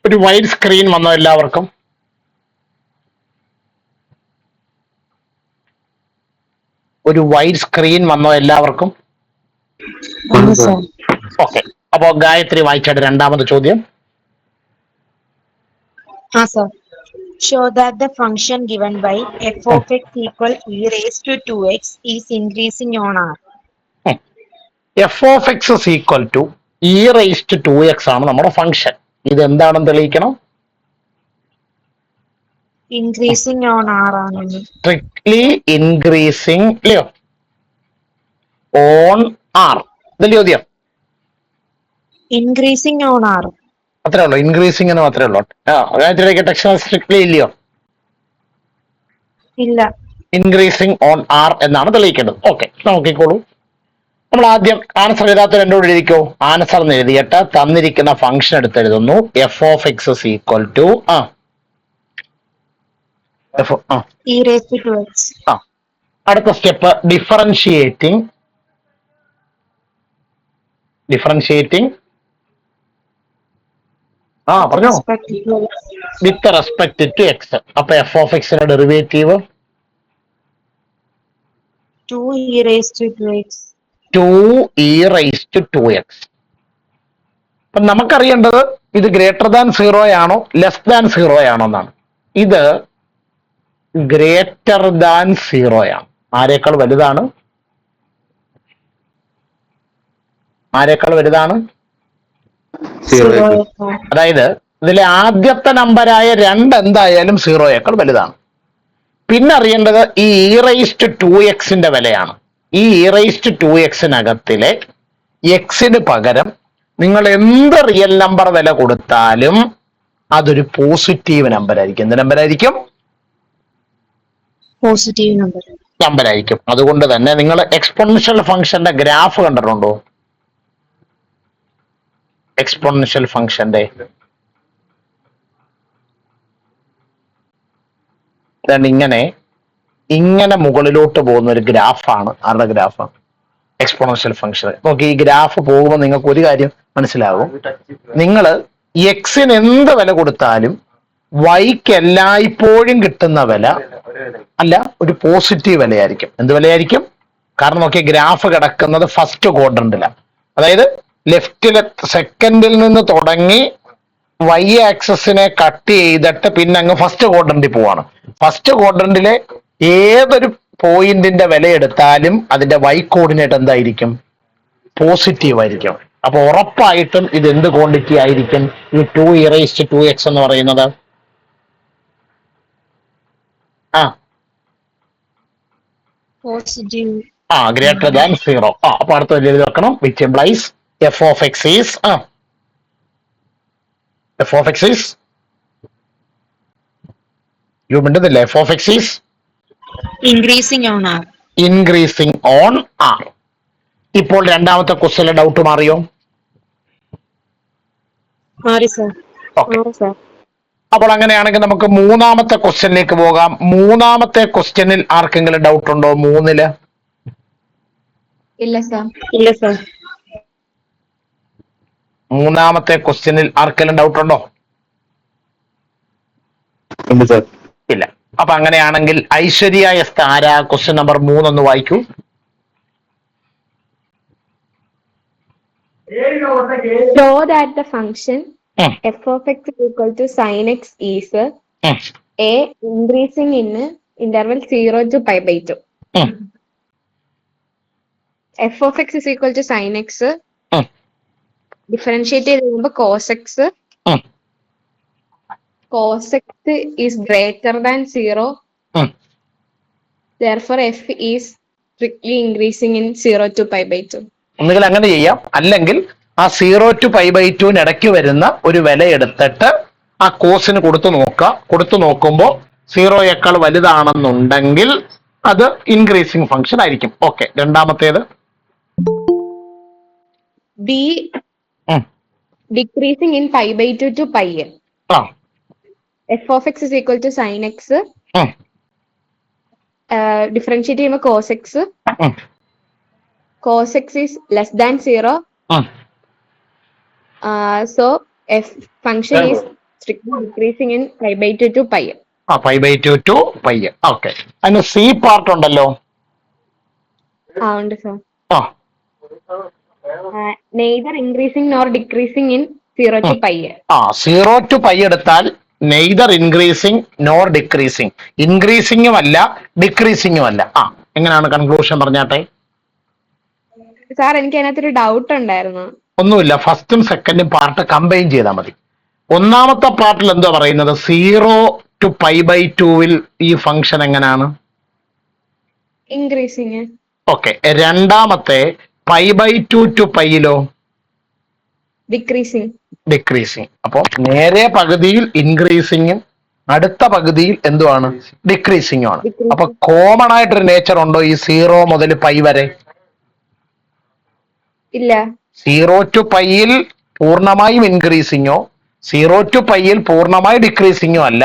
ഒരു wide screen വന്നോ എല്ലാവർക്കും? ഒരു വൈഡ് സ്ക്രീൻ വന്നോ എല്ലാവർക്കും? ഓക്കെ, അപ്പോ ഗായത്രി വായിച്ചായിട്ട് രണ്ടാമത്തെ ചോദ്യം. Show that the function given by f of x equal e raised to 2x is increasing on r. F of X is equal to E raised to X ആണ് നമ്മുടെ function. ഇത് എന്താണെന്ന് തെളിയിക്കണം. Increasing on r ആണെന്ന്. Strictly increasing അല്ലയോ on R, ഇതല്ലേ ചോദ്യം? Increasing on r. അത്രേ ഉള്ളൂ, ഇൻക്രീസിങ് എന്ന് മാത്രമേ ഉള്ളൂ. ഗായത്രിയുടെ ടെക്സ്റ്റ് സ്ട്രിക്ട്ലി ഇല്ലയോ? ഇല്ല. ഇൻക്രീസിങ് ഓൺ ആർ എന്നാണ് തെളിയിക്കേണ്ടത്. ഓക്കെ, നോക്കിക്കോളൂ. നമ്മൾ ആദ്യം ആൻസർ എഴുതാത്ത രണ്ടോട് എഴുതിക്കോ. ആൻസർ എന്ന് എഴുതിയിട്ട് തന്നിരിക്കുന്ന ഫംഗ്ഷൻ എടുത്ത് എഴുതുന്നു. F of X is equal to e raised to 2x. അടുത്ത സ്റ്റെപ്പ് ഡിഫറൻഷിയേറ്റിംഗ് പറഞ്ഞോ, വിത്ത് റെസ്പെക്ട് ടു എക്സ്. അപ്പൊ എഫ് ഓഫ് എക്സിന്റെ derivative 2e raised to 2x. 2e raised to 2x. അപ്പൊ നമുക്കറിയേണ്ടത് ഇത് ഗ്രേറ്റർ ദാൻ 0 ആണോ ലെസ് ദാൻ 0 ആണോ എന്നാണ്. ഇത് ഗ്രേറ്റർ ദാൻ 0 ആണ്. ആരേക്കാൾ വലുതാണ്? ആരേക്കാൾ വലുതാണ്? അതായത് ഇതിലെ ആദ്യത്തെ നമ്പറായ 2 എന്തായാലും 0യേക്കാൾ വലുതാണ്. പിന്നെ അറിയേണ്ടത് ഈ ഇ റൈസ്ഡ് ടു എക്സിന്റെ വിലയാണ്. ഈ ഇ റൈസ്ഡ് ടു എക്സിനകത്തിലെ എക്സിന് പകരം നിങ്ങൾ എന്ത് റിയൽ നമ്പർ വില കൊടുത്താലും അതൊരു പോസിറ്റീവ് നമ്പർ ആയിരിക്കും. എന്ത് നമ്പർ ആയിരിക്കും? പോസിറ്റീവ് നമ്പർ ആയിരിക്കും. അതുകൊണ്ട് തന്നെ നിങ്ങൾ എക്സ്പോണൻഷ്യൽ ഫംഗ്ഷന്റെ ഗ്രാഫ് കണ്ടിട്ടുണ്ടോ? എക്സ്പോണൻഷ്യൽ ഫംഗ്ഷന്റെ ഇങ്ങനെ മുകളിലോട്ട് പോകുന്ന ഒരു ഗ്രാഫാണ്. ആരുടെ ഗ്രാഫാണ്? Exponential function. നോക്കി, ഈ ഗ്രാഫ് പോകുമ്പോൾ നിങ്ങൾക്ക് ഒരു കാര്യം മനസ്സിലാകും. നിങ്ങൾ എക്സിന് എന്ത് വില കൊടുത്താലും വൈക്ക് എല്ലായ്പ്പോഴും കിട്ടുന്ന വില അല്ല, ഒരു പോസിറ്റീവ് വിലയായിരിക്കും. എന്ത് വിലയായിരിക്കും? കാരണം നോക്കിയ ഗ്രാഫ് കിടക്കുന്നത് ഫസ്റ്റ് ക്വാഡ്രന്റിലാണ്. അതായത് ലെഫ്റ്റിലെ സെക്കൻഡിൽ നിന്ന് തുടങ്ങി വൈ ആക്സസിനെ കട്ട് ചെയ്തിട്ട് പിന്നെ അങ്ങ് ഫസ്റ്റ് ക്വാഡ്രന്റിൽ പോവാണ്. ഫസ്റ്റ് ക്വാഡ്രന്റിലെ ഏതൊരു പോയിന്റിന്റെ വില എടുത്താലും അതിന്റെ വൈ കോർഡിനേറ്റ് എന്തായിരിക്കും? പോസിറ്റീവ് ആയിരിക്കും. അപ്പൊ ഉറപ്പായിട്ടും ഇത് എന്ത് ക്വാണ്ടിറ്റി ആയിരിക്കും? ഈ 2e raised to 2x എന്ന് പറയുന്നത് ഗ്രേറ്റർ ദാൻ 0. അപ്പൊ അടുത്ത എഴുതി വെക്കണം. Which implies f of x is u മിണ്ടുന്നില്ല. F of x is increasing on R. Increasing on R. ഇപ്പോൾ രണ്ടാമത്തെ ക്വസ്റ്റ്യനിലെ ഡൗട്ട് മാറിയോ? അപ്പോൾ അങ്ങനെയാണെങ്കിൽ നമുക്ക് മൂന്നാമത്തെ ക്വസ്റ്റ്യനിലേക്ക് പോകാം. മൂന്നാമത്തെ ക്വസ്റ്റ്യനിൽ ആർക്കെങ്കിലും ഡൗട്ട് ഉണ്ടോ? 3-ല് ഇല്ല സർ. മൂന്നാമത്തെ ക്വസ്റ്റ്യനിൽ ആർക്കെങ്കിലും ഡൗട്ട് ഉണ്ടോ? ഇല്ല. അപ്പൊ അങ്ങനെയാണെങ്കിൽ ഐശ്വര്യ എസ് ആരാ ക്വസ്റ്റ്യൻ നമ്പർ 3 ഒന്ന് വായിക്കൂ. Show that the function f of x is equal to sin x is a increasing in interval 0 to pi by 2. f of x is equal to sin x. Differentiate ചെയ്യുമ്പോൾ cos x. Cos x is greater than 0. Therefore, f is strictly increasing in 0 to pi by 2. ഒന്നുകിൽ അങ്ങനെ ചെയ്യാം, അല്ലെങ്കിൽ ആ 0 to pi by 2 ഇടയ്ക്ക് വരുന്ന ഒരു വില എടുത്തിട്ട് ആ കോസിന് കൊടുത്തു നോക്കുമ്പോൾ 0യേക്കാൾ വലുതാണെന്നുണ്ടെങ്കിൽ അത് ഇൻക്രീസിങ് ഫംഗ്ഷൻ ആയിരിക്കും. ഓക്കെ, രണ്ടാമത്തേത് b decreasing in pi by 2 to pi. f of x is equal to sin x. Differentiate ചെയ്യുമ്പോൾ cos x. Cos x is less than 0. So f function is strictly decreasing in pi by 2 to pi. π/2 to π. Okay, അതിന് C part ഉണ്ടല്ലോ. ഉണ്ട് sir. ആ neither increasing nor decreasing in 0 to pi. 0 to π എടുത്താൽ neither increasing nor decreasing, ഇൻക്രീസിങ്ങും അല്ല ഡിക്രീസിങ്ങും അല്ല. എങ്ങനെയാണ് conclusion പറഞ്ഞാട്ടെ? Sir എനിക്ക് അതിനകത്തൊരു ഡൗട്ട് ഉണ്ടായിരുന്നു. ഒന്നുമില്ല, ഫസ്റ്റും സെക്കൻഡും പാർട്ട് കമ്പൈൻ ചെയ്താൽ മതി. ഒന്നാമത്തെ പാർട്ടിൽ എന്താ പറയുന്നത്? 0 to π/2 ഈ ഫംഗ്ഷൻ എങ്ങനെയാണ്? ഇൻക്രീസിങ്. ഓക്കെ, രണ്ടാമത്തെ π/2 to πയിലോ? ഡിക്രീസിങ്. ഡിക്രീസിങ്. അപ്പൊ നേരെ പകുതിയിൽ ഇൻക്രീസിങ്ങും അടുത്ത പകുതിയിൽ എന്തുവാണ്? ഡിക്രീസിങ്ങും ആണ്. അപ്പൊ കോമൺ ആയിട്ടൊരു നേച്ചർ ഉണ്ടോ ഈ 0 മുതൽ π വരെ? ഇല്ല. 0 to πയിൽ പൂർണ്ണമായും ഇൻക്രീസിങ്ങോ 0 to πയിൽ പൂർണ്ണമായി ഡിക്രീസിങ്ങോ അല്ല,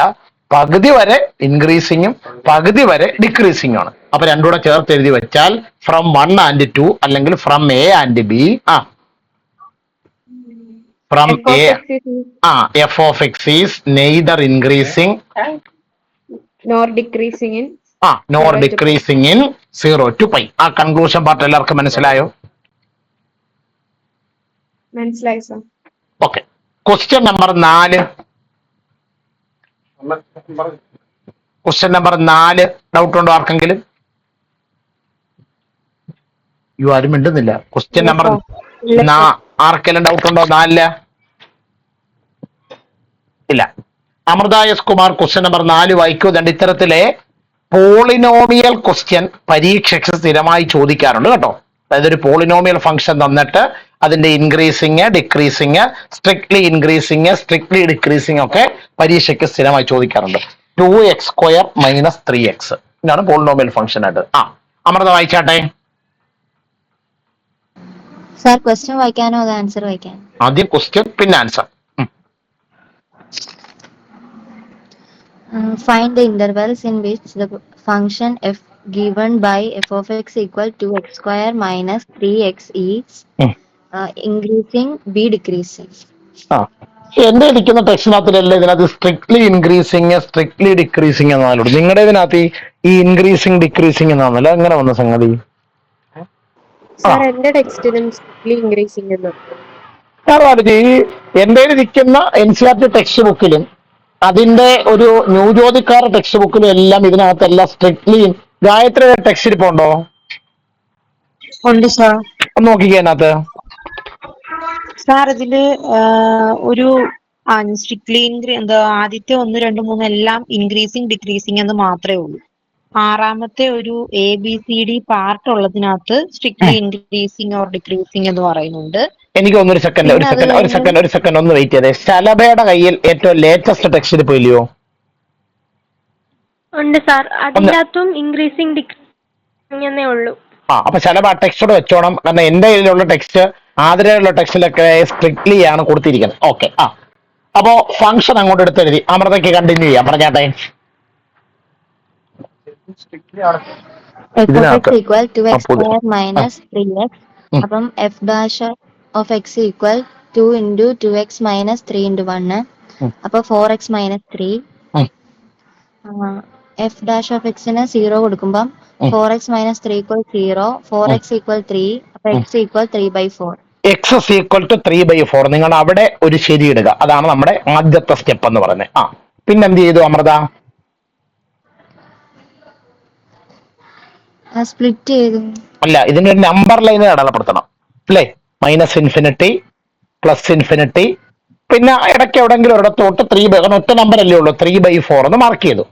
പകുതി വരെ ഇൻക്രീസിങ്ങും പകുതി വരെ ഡിക്രീസിങ്ങും ആണ്. അപ്പൊ രണ്ടുകൂടെ ചേർത്ത് എഴുതി വെച്ചാൽ ഫ്രം 1 and 2 അല്ലെങ്കിൽ from A and B. From A f of x is neither increasing nor decreasing in nor decreasing in 0 to π. ആ കൺക്ലൂഷൻ പാർട്ട് എല്ലാവർക്കും മനസ്സിലായോ? മനസ്സിലായി sir. Okay, question number 4. Question number 4 doubt ഉണ്ടോ ആർക്കെങ്കിലും? ആരും മിണ്ടുന്നില്ല. ക്വസ്റ്റ്യൻ നമ്പർ ആർക്കെങ്കിലും ഡൗട്ട് ഉണ്ടോ? 4 ഇല്ല. Amrita S Kumar question number 4 വായിക്കൂ. ഇത്തരത്തിലെ പോളിനോമിയൽ ക്വസ്റ്റ്യൻ പരീക്ഷയ്ക്ക് സ്ഥിരമായി ചോദിക്കാറുണ്ട് കേട്ടോ. അതായത് ഒരു പോളിനോമിയൽ ഫംഗ്ഷൻ തന്നിട്ട് അതിന്റെ increasing decreasing, strictly increasing strictly decreasing ഒക്കെ പരീക്ഷയ്ക്ക് സ്ഥിരമായി ചോദിക്കാറുണ്ട്. 2x² - 3x ഇതാണ് പോളിനോമിയൽ ഫംഗ്ഷൻ ആയിട്ട്. അമൃത വായിച്ചാട്ടെ. സാർ ക്വസ്റ്റ്യൻ വായിക്കാനോ അതോ ആൻസർ വായിക്കാൻ? ആദ്യം ക്വസ്റ്റ്യൻ പിന്നെ answer. Find the intervals in which the function f given by f of x equal to x² minus 3x is increasing b decreasing. എന്റെ ഇരിക്കുന്ന ടെക്സ്റ്റിനകത്തിലല്ലേ ഇതിനകത്ത് സ്ട്രിക്ട്ലി ഇൻക്രീസിങ് സ്ട്രിക്ട്ലി ഡിക്രീസിങ് എന്നാലും നിങ്ങളുടെ ഇതിനകത്ത് ഈ ഇൻക്രീസിങ് ഡിക്രീസിങ് എന്നാണല്ലോ. എങ്ങനെ വന്ന സംഗതി? സാർ എന്റെ ടെക്സ്റ്റിലും സ്ട്രിക്ട്ലി ഇൻക്രീസിങ് എന്ന്. ഈ എന്റെ ഇരിക്കുന്ന NCERT ടെക്സ്റ്റ് ബുക്കിലും അതിന്റെ ഒരു ന്യൂജ്യോതിക്കാർ ടെക്സ്റ്റ് ബുക്കിലും എല്ലാം ഇതിനകത്തെല്ലാം സ്ട്രിക്ട്ലി. ഗായത്രിയുടെ ടെക്സ്റ്റ് ഇരിപ്പുണ്ടോ? ഉണ്ട് സാർ. ഒന്ന് നോക്കിക്കേ അതിനകത്ത്. സാർ ഇതില് ഒരു സ്ട്രിക്ട്ലി എന്താ ആദ്യത്തെ 1, 2, 3 എല്ലാം ഇൻക്രീസിങ് ഡിക്രീസിങ് എന്ന് മാത്രമേ ഉള്ളൂ. ആറാമത്തെ ഒരു ABCD പാർട്ട് ഉള്ളതിനകത്ത് സ്ട്രിക്ട്ലി ഇൻക്രീസിങ് ഓർ ഡിക്രീസിങ് എന്ന് പറയുന്നുണ്ട്. എനിക്ക് ഒന്നൊരു സെക്കൻഡ് ഒന്ന് വെയിറ്റ് ചെയ്തേ. ശലഭയുടെ കയ്യിൽ ഏറ്റവും ലേറ്റസ്റ്റ് ടെക്സ്റ്റ് ഇരിപ്പ് ഇല്ലയോ? ഉണ്ട് സാർ, അതിനകത്തും ഇൻക്രീസിങ് ഡിക്രീസിങ് എന്നേ ഉള്ളൂ. അപ്പൊ ശലഭ ആ ടെക്സ്റ്റോട് വെച്ചോണം. കാരണം എന്റെ കയ്യിലുള്ള ടെക്സ്റ്റ് ആതിരയുള്ള ടെക്സ്റ്റിലൊക്കെ സ്ട്രിക്ട്ലി ആണ് കൊടുത്തിരിക്കുന്നത്. ഓക്കെ, അപ്പോ ഫംഗ്ഷൻ അങ്ങോട്ട് എടുത്തെഴുതി. അമൃതയ്ക്ക് കണ്ടിന്യൂ ചെയ്യാം, പറഞ്ഞാട്ടെ. f of x equal to x² minus 3x. അപ്പം f dash of x equal 2 into 2x minus 3 into 1. അപ്പൊ 4x minus 3. f dash of x ന് 0 കൊടുക്കുമ്പം 4x minus 3 equal 0, 4x equal 3, അപ്പൊ x equal 3/4. x is equal to 3/4. നിങ്ങൾ അവിടെ ഒരു ശരി ഇടുക. അതാണ് നമ്മുടെ ആദ്യത്തെ സ്റ്റെപ്പ് എന്ന് പറയുന്നത്. പിന്നെ എന്ത് ചെയ്തു അമൃത? സ്പ്ലിറ്റ് ചെയ്തു. അല്ല, ഇതിന്റെ നമ്പർ ലൈൻ അടയാളപ്പെടുത്തണം അല്ലേ? -∞, +∞, പിന്നെ ഇടയ്ക്ക് എവിടെങ്കിലും ഒരിടത്തോട്ട് 3 ഒറ്റ നമ്പർ അല്ലേ ഉള്ളൂ, 3/4 എന്ന് മാർക്ക് ചെയ്തു.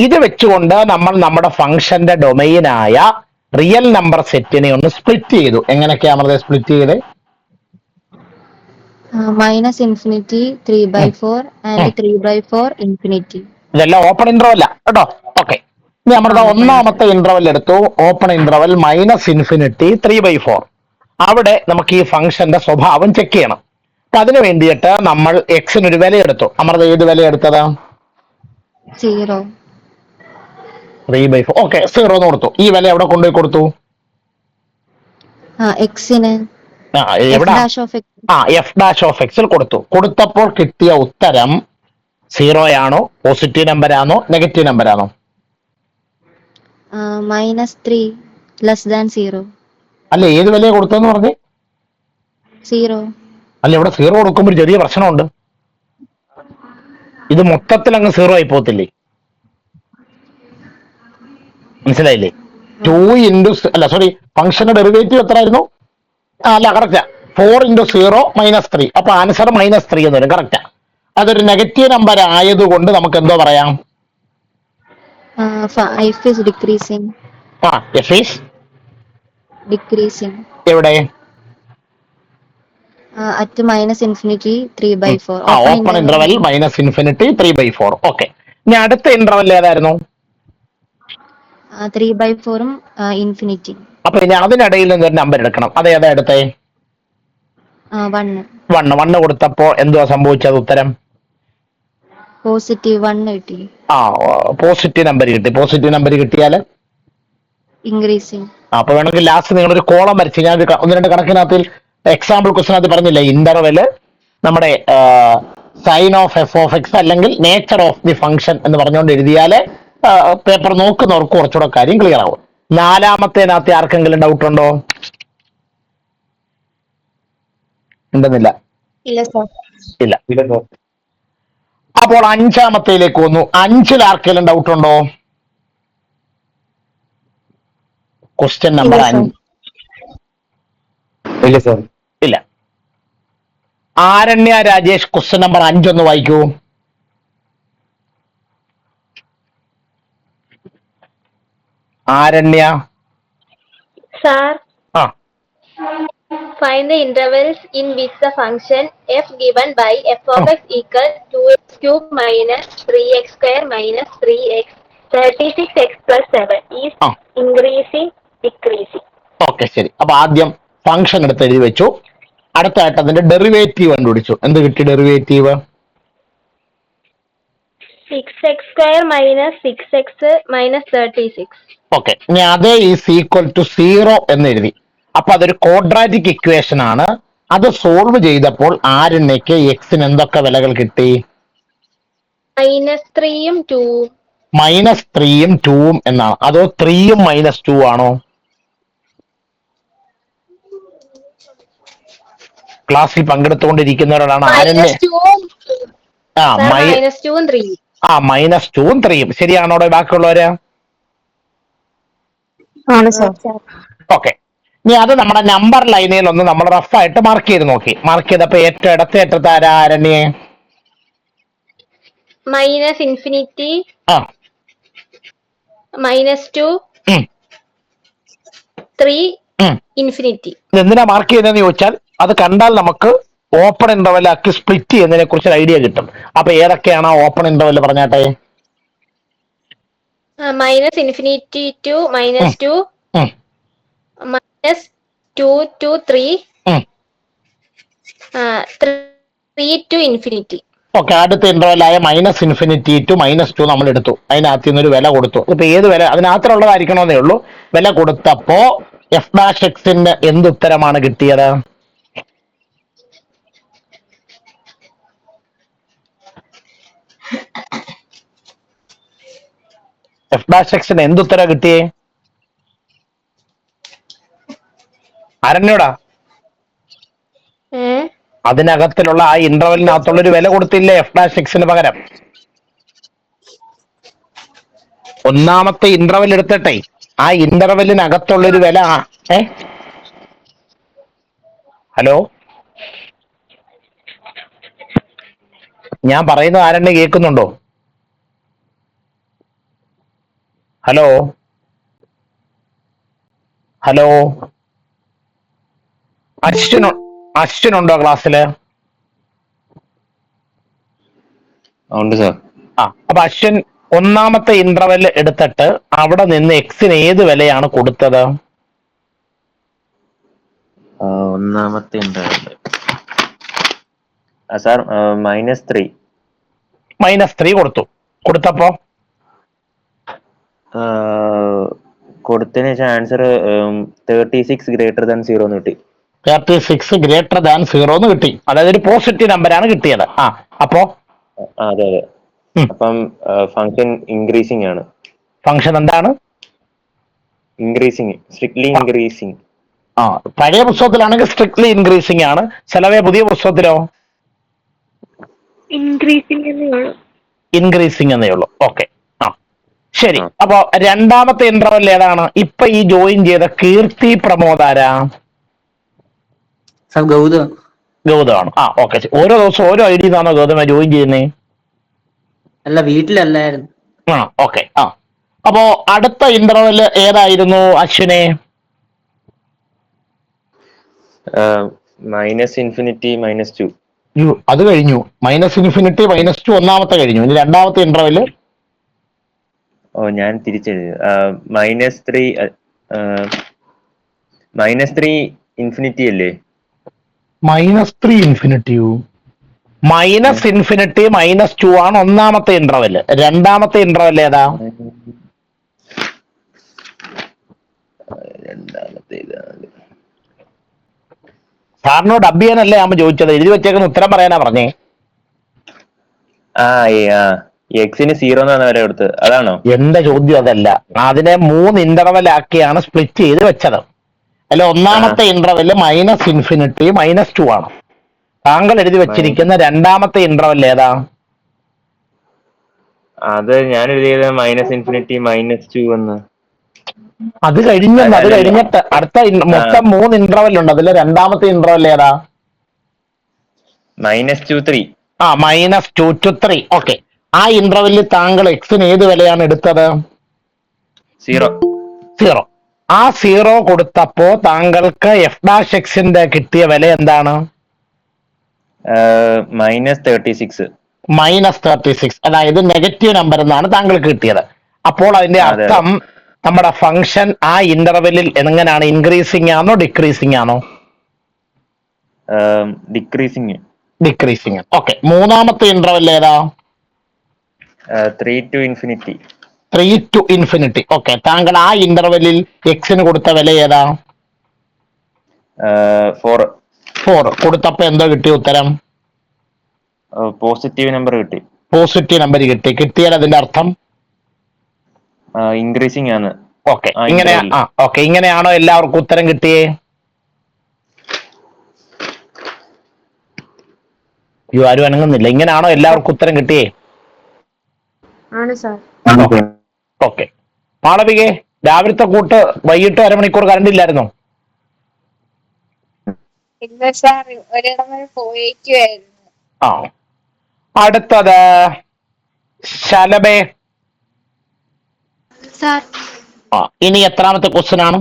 ഇത് വെച്ചുകൊണ്ട് നമ്മൾ നമ്മുടെ ഫംഗ്ഷന്റെ ഡൊമൈനായ റിയൽ നമ്പർ സെറ്റിനെ ഒന്ന് സ്പ്ലിറ്റ് ചെയ്തു. എങ്ങനെയൊക്കെയാ അമൃത സ്പ്ലിറ്റ് ചെയ്ത്? -∞, 3/4 and 3/4 ഇൻഫിനിറ്റി. ഇതെല്ലാം ഓപ്പൺ ഇന്റർവെൽ കേട്ടോ. ഓക്കെ, ഇനി അമൃത ഒന്നാമത്തെ ഇന്റർവെൽ എടുത്തു. Open interval -∞, 3/4. അവിടെ നമുക്ക് ഈ ഫംഗ്ഷന്റെ സ്വഭാവം ചെക്ക് ചെയ്യണം. അപ്പൊ അതിനു വേണ്ടിയിട്ട് നമ്മൾ എക്സിന് ഒരു വില എടുത്തു. അമൃത ഏത് വില എടുത്തത്? 0. 3/4. ഓക്കെ, 0 എന്ന് കൊടുത്തു. ഈ വില എവിടെ കൊണ്ടുപോയി കൊടുത്തു? എക്സിന് എവിടെ? f dash of x കൊടുത്തു. കൊടുത്തപ്പോൾ കിട്ടിയ ഉത്തരം 0 ആണോ, പോസിറ്റീവ് നമ്പർ ആണോ, നെഗറ്റീവ് നമ്പർ ആണോ? -3 ലെസ് ദാൻ 0. അല്ല, ഏത് വിലയെ കൊടുത്തെന്ന് പറഞ്ഞേ? 0. അല്ല, ഇവിടെ 0 കൊടുക്കുമ്പോൾ ഒരു ചെറിയ പ്രശ്നമുണ്ട്. ഇത് മൊത്തത്തിൽ അങ്ങ് 0 ആയി പോകത്തില്ലേ? മനസ്സിലായില്ലേ? 2 ഇൻറ്റു അല്ല സോറി, ഫംഗ്ഷന്റെ ഡെറിവേറ്റീവ് എത്ര ആയിരുന്നു? അല്ല, കറക്റ്റാ. 4 ഇൻറ്റു 0 -3. അപ്പൊ ആൻസർ -3 എന്ന് വരും. കറക്റ്റാ. അതൊരു നെഗറ്റീവ് നമ്പർ ആയതുകൊണ്ട് നമുക്ക് എന്തോ പറയാം? F is decreasing. F is Decreasing. എവിടെ? At -infinity 3/4. Open interval -infinity 3/4. Okay. ഇനി അടുത്ത ഇന്റർവെൽ ഏതായിരുന്നു? 3/4 ഇൻഫിനിറ്റി. അപ്പൊ ഇനി അതിനിടയിൽ നിന്ന് ഒരു നമ്പർ എടുക്കണം. അത് ഏതാ എടുത്തേ? 1. 1 കൊടുത്തപ്പോ എന്തുവാ സംഭവിച്ചത്? ഉത്തരം പോസിറ്റീവ് 1 കിട്ടി. പോസിറ്റീവ് നമ്പർ കിട്ടി. പോസിറ്റീവ് നമ്പർ കിട്ടിയാല് ഇൻക്രീസിങ്. അപ്പൊ വേണമെങ്കിൽ ലാസ്റ്റ് നിങ്ങളൊരു കോളം വരച്ച്, ഞാൻ 1-2 കണക്കിനകത്തിൽ എക്സാമ്പിൾ ക്വസ്റ്റിനകത്ത് പറഞ്ഞില്ല, ഇന്റർവെല് നമ്മുടെ sign of f of x അല്ലെങ്കിൽ നേച്ചർ ഓഫ് ദി ഫംഗ്ഷൻ എന്ന് പറഞ്ഞുകൊണ്ട് എഴുതിയാല് പേപ്പർ നോക്കുന്നവർക്ക് കുറച്ചുകൂടെ കാര്യം ക്ലിയർ ആവും. 4-മത്തേനകത്ത് ആർക്കെങ്കിലും ഡൗട്ട് ഉണ്ടോ? ഉണ്ടെന്നില്ല. ഇല്ല. അപ്പോൾ 5-മത്തേലേക്ക് വന്നു. 5-ൽ ആർക്കെങ്കിലും ഡൗട്ട് ഉണ്ടോ? Question number 5. ഇല്ല സാർ. ഇല്ല. ആരണ്യ രാജേഷ് ക്വസ്റ്റ്യൻ നമ്പർ 5 ഒന്ന് വായിക്കൂ. ആരണ്യ. Sir, ആ find the intervals in which the function f given by f of x equal 2x cube minus 3x square minus 3x 36x plus 7 is increasing, decreasing. Okay, ശരി. അപ്പൊ ആദ്യം function എടുത്ത് എഴുതി വെച്ചു. അടുത്തായിട്ട് അതിന്റെ ഡെറിവേറ്റീവ് കണ്ടുപിടിച്ചു. എന്ത് കിട്ടി derivative? 6x square minus 6x minus 36. Okay. ഇനി അതേ ഈസ് ഈക്വൽ ടു 0 എന്ന് എഴുതി. അപ്പൊ അതൊരു ക്വാഡ്രാറ്റിക് ഇക്വേഷൻ ആണ്. അത് സോൾവ് ചെയ്തപ്പോൾ ആരണ്യക്ക് എക്സിന് എന്തൊക്കെ വിലകൾ കിട്ടി? -3ഉം 2ഉം. -3ഉം 2ഉം എന്നാണ്. അതോ 3ഉം -2 ആണോ? ക്ലാസ്സിൽ പങ്കെടുത്തുകൊണ്ടിരിക്കുന്നവരോടാണ് ആരണ്യ. -2ഉം 3ഉം. -2ഉം 3ഉം ശരിയാണോടെ? ബാക്കിയുള്ളവര്? ഓക്കെ. ഇനി അത് നമ്മുടെ നമ്പർ ലൈനിൽ ഒന്ന് നമ്മൾ റഫായിട്ട് മാർക്ക് ചെയ്ത് നോക്കി. മാർക്ക് ചെയ്തപ്പോ ഏറ്റവും ഇടത്തെ അറ്റത്ത് ആരാ ആരണ്യെ? -infinity, -2, 3, infinity. എന്തിനാ മാർക്ക് ചെയ്യുന്നതെന്ന് ചോദിച്ചാൽ അത് കണ്ടാൽ നമുക്ക് ഓപ്പൺ ഇന്റർവെൽ ആക്കി സ്പ്ലിറ്റ് ചെയ്യുന്നതിനെ കുറിച്ച് ഒരു ഐഡിയ കിട്ടും. അപ്പൊ ഏതൊക്കെയാണ് ഓപ്പൺ ഇന്റർവെൽ പറഞ്ഞാട്ടെ? -infinity to -2, -2 to 3, 3 to infinity. Okay. അടുത്ത ഇന്റർവെല്ലായ -infinity to -2 നമ്മൾ എടുത്തു. അതിനകത്ത് നിന്നൊരു വില കൊടുത്തു. ഇപ്പൊ ഏത് വില അതിനകത്തുള്ളതായിരിക്കണമെന്നേ ഉള്ളൂ. വില കൊടുത്തപ്പോ f'(x)ന്റെ എന്ത് ഉത്തരമാണ് കിട്ടിയത്? f'(x)ന് എന്തുത്തര കിട്ടിയേ? ആരണ്യോടാ? അതിനകത്തിലുള്ള ആ ഇന്റർവെലിനകത്തുള്ള ഒരു വില കൊടുത്തില്ലേ f'(x)ന് പകരം? ഒന്നാമത്തെ ഇന്റർവെൽ എടുത്തിട്ടെ ആ ഇന്റർവെലിനകത്തുള്ളൊരു വില. ഹലോ, ഞാൻ പറയുന്നത് ആരണ്യ കേൾക്കുന്നുണ്ടോ? ഹലോ ഹലോ അശ്വിനുണ്ടോ ക്ലാസ്സില്? ഉണ്ട് സാർ. അപ്പൊ അശ്വിൻ ഒന്നാമത്തെ ഇന്റർവെൽ എടുത്തിട്ട് അവിടെ നിന്ന് എക്സിന് ഏത് വിലയാണ് കൊടുത്തത്? ഒന്നാമത്തെ ഇന്റർവെൽ സാർ -3. -3 കൊടുത്തു. കൊടുത്തപ്പോ കൊടുത്തതിന് ശേഷം ആൻസർ 36 ഗ്രേറ്റർ ദാൻ 0 എന്ന് കിട്ടി. 36 ഗ്രേറ്റർ ദാൻ 0 എന്ന് കിട്ടി. അതായത് ഒരു പോസിറ്റീവ് നമ്പറാണ് കിട്ടിയത്. അപ്പോ അതെ അതെ. അപ്പം ഫംഗ്ഷൻ ഇൻക്രീസിങ് ആണ്. ഫംഗ്ഷൻ എന്താണ്? Increasing, strictly increasing. ആ, പഴയ പുസ്തകത്തിലാണെങ്കിൽ സ്ട്രിക്ട്ലി ഇൻക്രീസിങ് ആണ്. ചെലവേ പുതിയ പുസ്തകത്തിലോ ഇൻക്രീസിംഗ് എന്നേ ഉള്ളൂ. ഇൻക്രീസിങ് എന്നേ ഉള്ളൂ. ഓക്കെ. ആ, ശരി. ആ. അപ്പൊ രണ്ടാമത്തെ ഇന്റർവെൽ ഏതാണ്? ഇപ്പൊ ഈ ജോയിൻ ചെയ്ത കീർത്തി പ്രമോദാരാ? സർ ഗൗതം. ഗൗതമാണ്. ആ, ഓക്കെ. ഓരോ ദിവസം ഓരോ ഐ ഡി ആണോ ഗൗതമ ജോയിൻ ചെയ്യുന്നേ? അല്ല, വീട്ടിലല്ലായിരുന്നു. ആ, ഓക്കെ. ആ, അപ്പോ അടുത്ത ഇന്റർവെൽ ഏതായിരുന്നു അശ്വിനെ? -ഇൻഫിനിറ്റി -2. അത് കഴിഞ്ഞു. -ഇൻഫിനിറ്റി -2 ഒന്നാമത്തെ കഴിഞ്ഞു. ഇനി രണ്ടാമത്തെ ഇന്റർവെൽ. ഓ, ഞാൻ തിരിച്ചെഴുതി. -3 -3 ഇൻഫിനിറ്റി അല്ലേ? -3 ഇൻഫിനിറ്റിയോ? -ഇൻഫിനിറ്റി -2 ആണ് ഒന്നാമത്തെ ഇന്റർവെൽ. രണ്ടാമത്തെ ഇന്റർവെൽ ഏതാ? രണ്ടാമത്തെ സാറിനോട് ഡബ് ചെയ്യാനല്ലേ ആകുമ്പോ ചോദിച്ചത്. എഴുതി വെച്ചേക്കുന്ന ഉത്തരം പറയാനാ പറഞ്ഞേ. എക്സിന് 0 എന്നാണ് വരെ കൊടുത്തത്, അതാണോ? എന്റെ ചോദ്യം അതല്ല. അതിനെ 3 ഇന്റർവെൽ ആക്കിയാണ് സ്പ്ലിറ്റ് ചെയ്ത് വെച്ചത്. അല്ല, ഒന്നാമത്തെ ഇന്റർവെൽ -ഇൻഫിനിറ്റി -2 ആണ്. താങ്കൾ എഴുതി വെച്ചിരിക്കുന്ന രണ്ടാമത്തെ ഇന്റർവെൽ ഏതാ? അത് ഞാൻ എഴുതിയത് -ഇൻഫിനിറ്റി -2 എന്ന്. അത് കഴിഞ്ഞല്ല, അത് കഴിഞ്ഞിട്ട് അടുത്ത മൊത്തം 3 ഇന്റർവെൽ ഉണ്ട്. അതിലെ രണ്ടാമത്തെ ഇന്റർവെൽ ഏതാ? -2 3. ആ, -2 to 3. ഓക്കെ. ആ ഇന്റർവെല്ലിൽ താങ്കൾ എക്സിന് ഏത് വിലയാണ് എടുത്തത്? 0. ആ 0 കൊടുത്തപ്പോ താങ്കൾക്ക് f'(x)ന്റെ കിട്ടിയ വില എന്താണ്? -36. -36. അതായത് നെഗറ്റീവ് നമ്പർ എന്നാണ് താങ്കൾക്ക് കിട്ടിയത്. അപ്പോൾ അതിന്റെ അർത്ഥം നമ്മുടെ ഫംഗ്ഷൻ ആ ഇന്റർവെല്ലിൽ എങ്ങനെയാണ്? ഇൻക്രീസിങ് ആണോ ഡിക്രീസിങ് ആണോ? ഡിക്രീസിങ്. ഓക്കെ. മൂന്നാമത്തെ ഇന്റർവെൽ ഏതാ? 3 to infinity. 3 to infinity. Okay. താങ്കൾ ആ ഇന്റർവെല്ലിൽ എക്സിന് കൊടുത്ത വില ഏതാ? 4 കൊടുത്തപ്പോ എന്തോ കിട്ടിയ ഉത്തരം? പോസിറ്റീവ് നമ്പർ കിട്ടി. പോസിറ്റീവ് നമ്പർ കിട്ടി. കിട്ടിയാൽ അതിന്റെ അർത്ഥം ഇൻക്രീസിങ് ആണ്. ഓക്കെ. ഇങ്ങനെയാണോ എല്ലാവർക്കും ഉത്തരം കിട്ടിയേ? ആരും അനങ്ങുന്നില്ല. ഇങ്ങനെയാണോ എല്ലാവർക്കും ഉത്തരം കിട്ടിയേ? ആണ് സാർ. ഓക്കെ. മാളവികെ, രാവിലത്തെ കൂട്ട് വൈകിട്ട് അരമണിക്കൂർ കറണ്ട് ഇല്ലായിരുന്നോ? ഇല്ല സാർ, ഒരിടം വരെ പോയേക്കുവായിരുന്നു. ആ, അടുത്തത് ശലഭേ. സാർ, ആ, ഇനി എത്രാമത്തെ ക്വസ്റ്റ്യൻ ആണ്?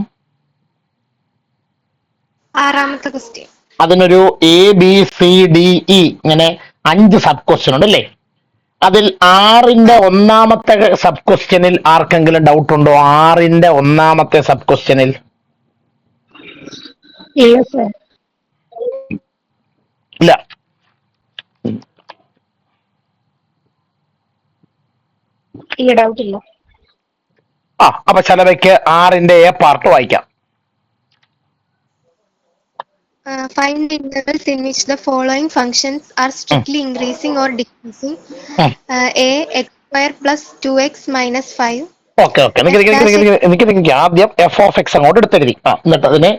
6ാമത്തെ ക്വസ്റ്റ്യൻ. അതിനൊരു ABCDE ഇങ്ങനെ 5 സബ് ക്വസ്റ്റ്യൻ ഉണ്ട് അല്ലേ? അതിൽ 6ന്റെ ഒന്നാമത്തെ സബ് ക്വസ്റ്റ്യനിൽ ആർക്കെങ്കിലും ഡൗട്ട് ഉണ്ടോ? 6ന്റെ ഒന്നാമത്തെ സബ് ക്വസ്റ്റ്യനിൽ? ഇല്ല സാർ. ഇല്ല. ഇല്ല, ഡൗട്ട് ഇല്ല. അപ്പൊ ശലഭയ്ക്ക് 6ന്റെ A പാർട്ട് വായിക്കാം. Find the intervals in which the following functions are strictly increasing or decreasing. A, x² plus 2x minus 5. Okay. എനിക്ക് ആദ്യം f(x) അങ്ങോട്ട് എടുത്തെഴുതി. എന്നിട്ട് അതിനെ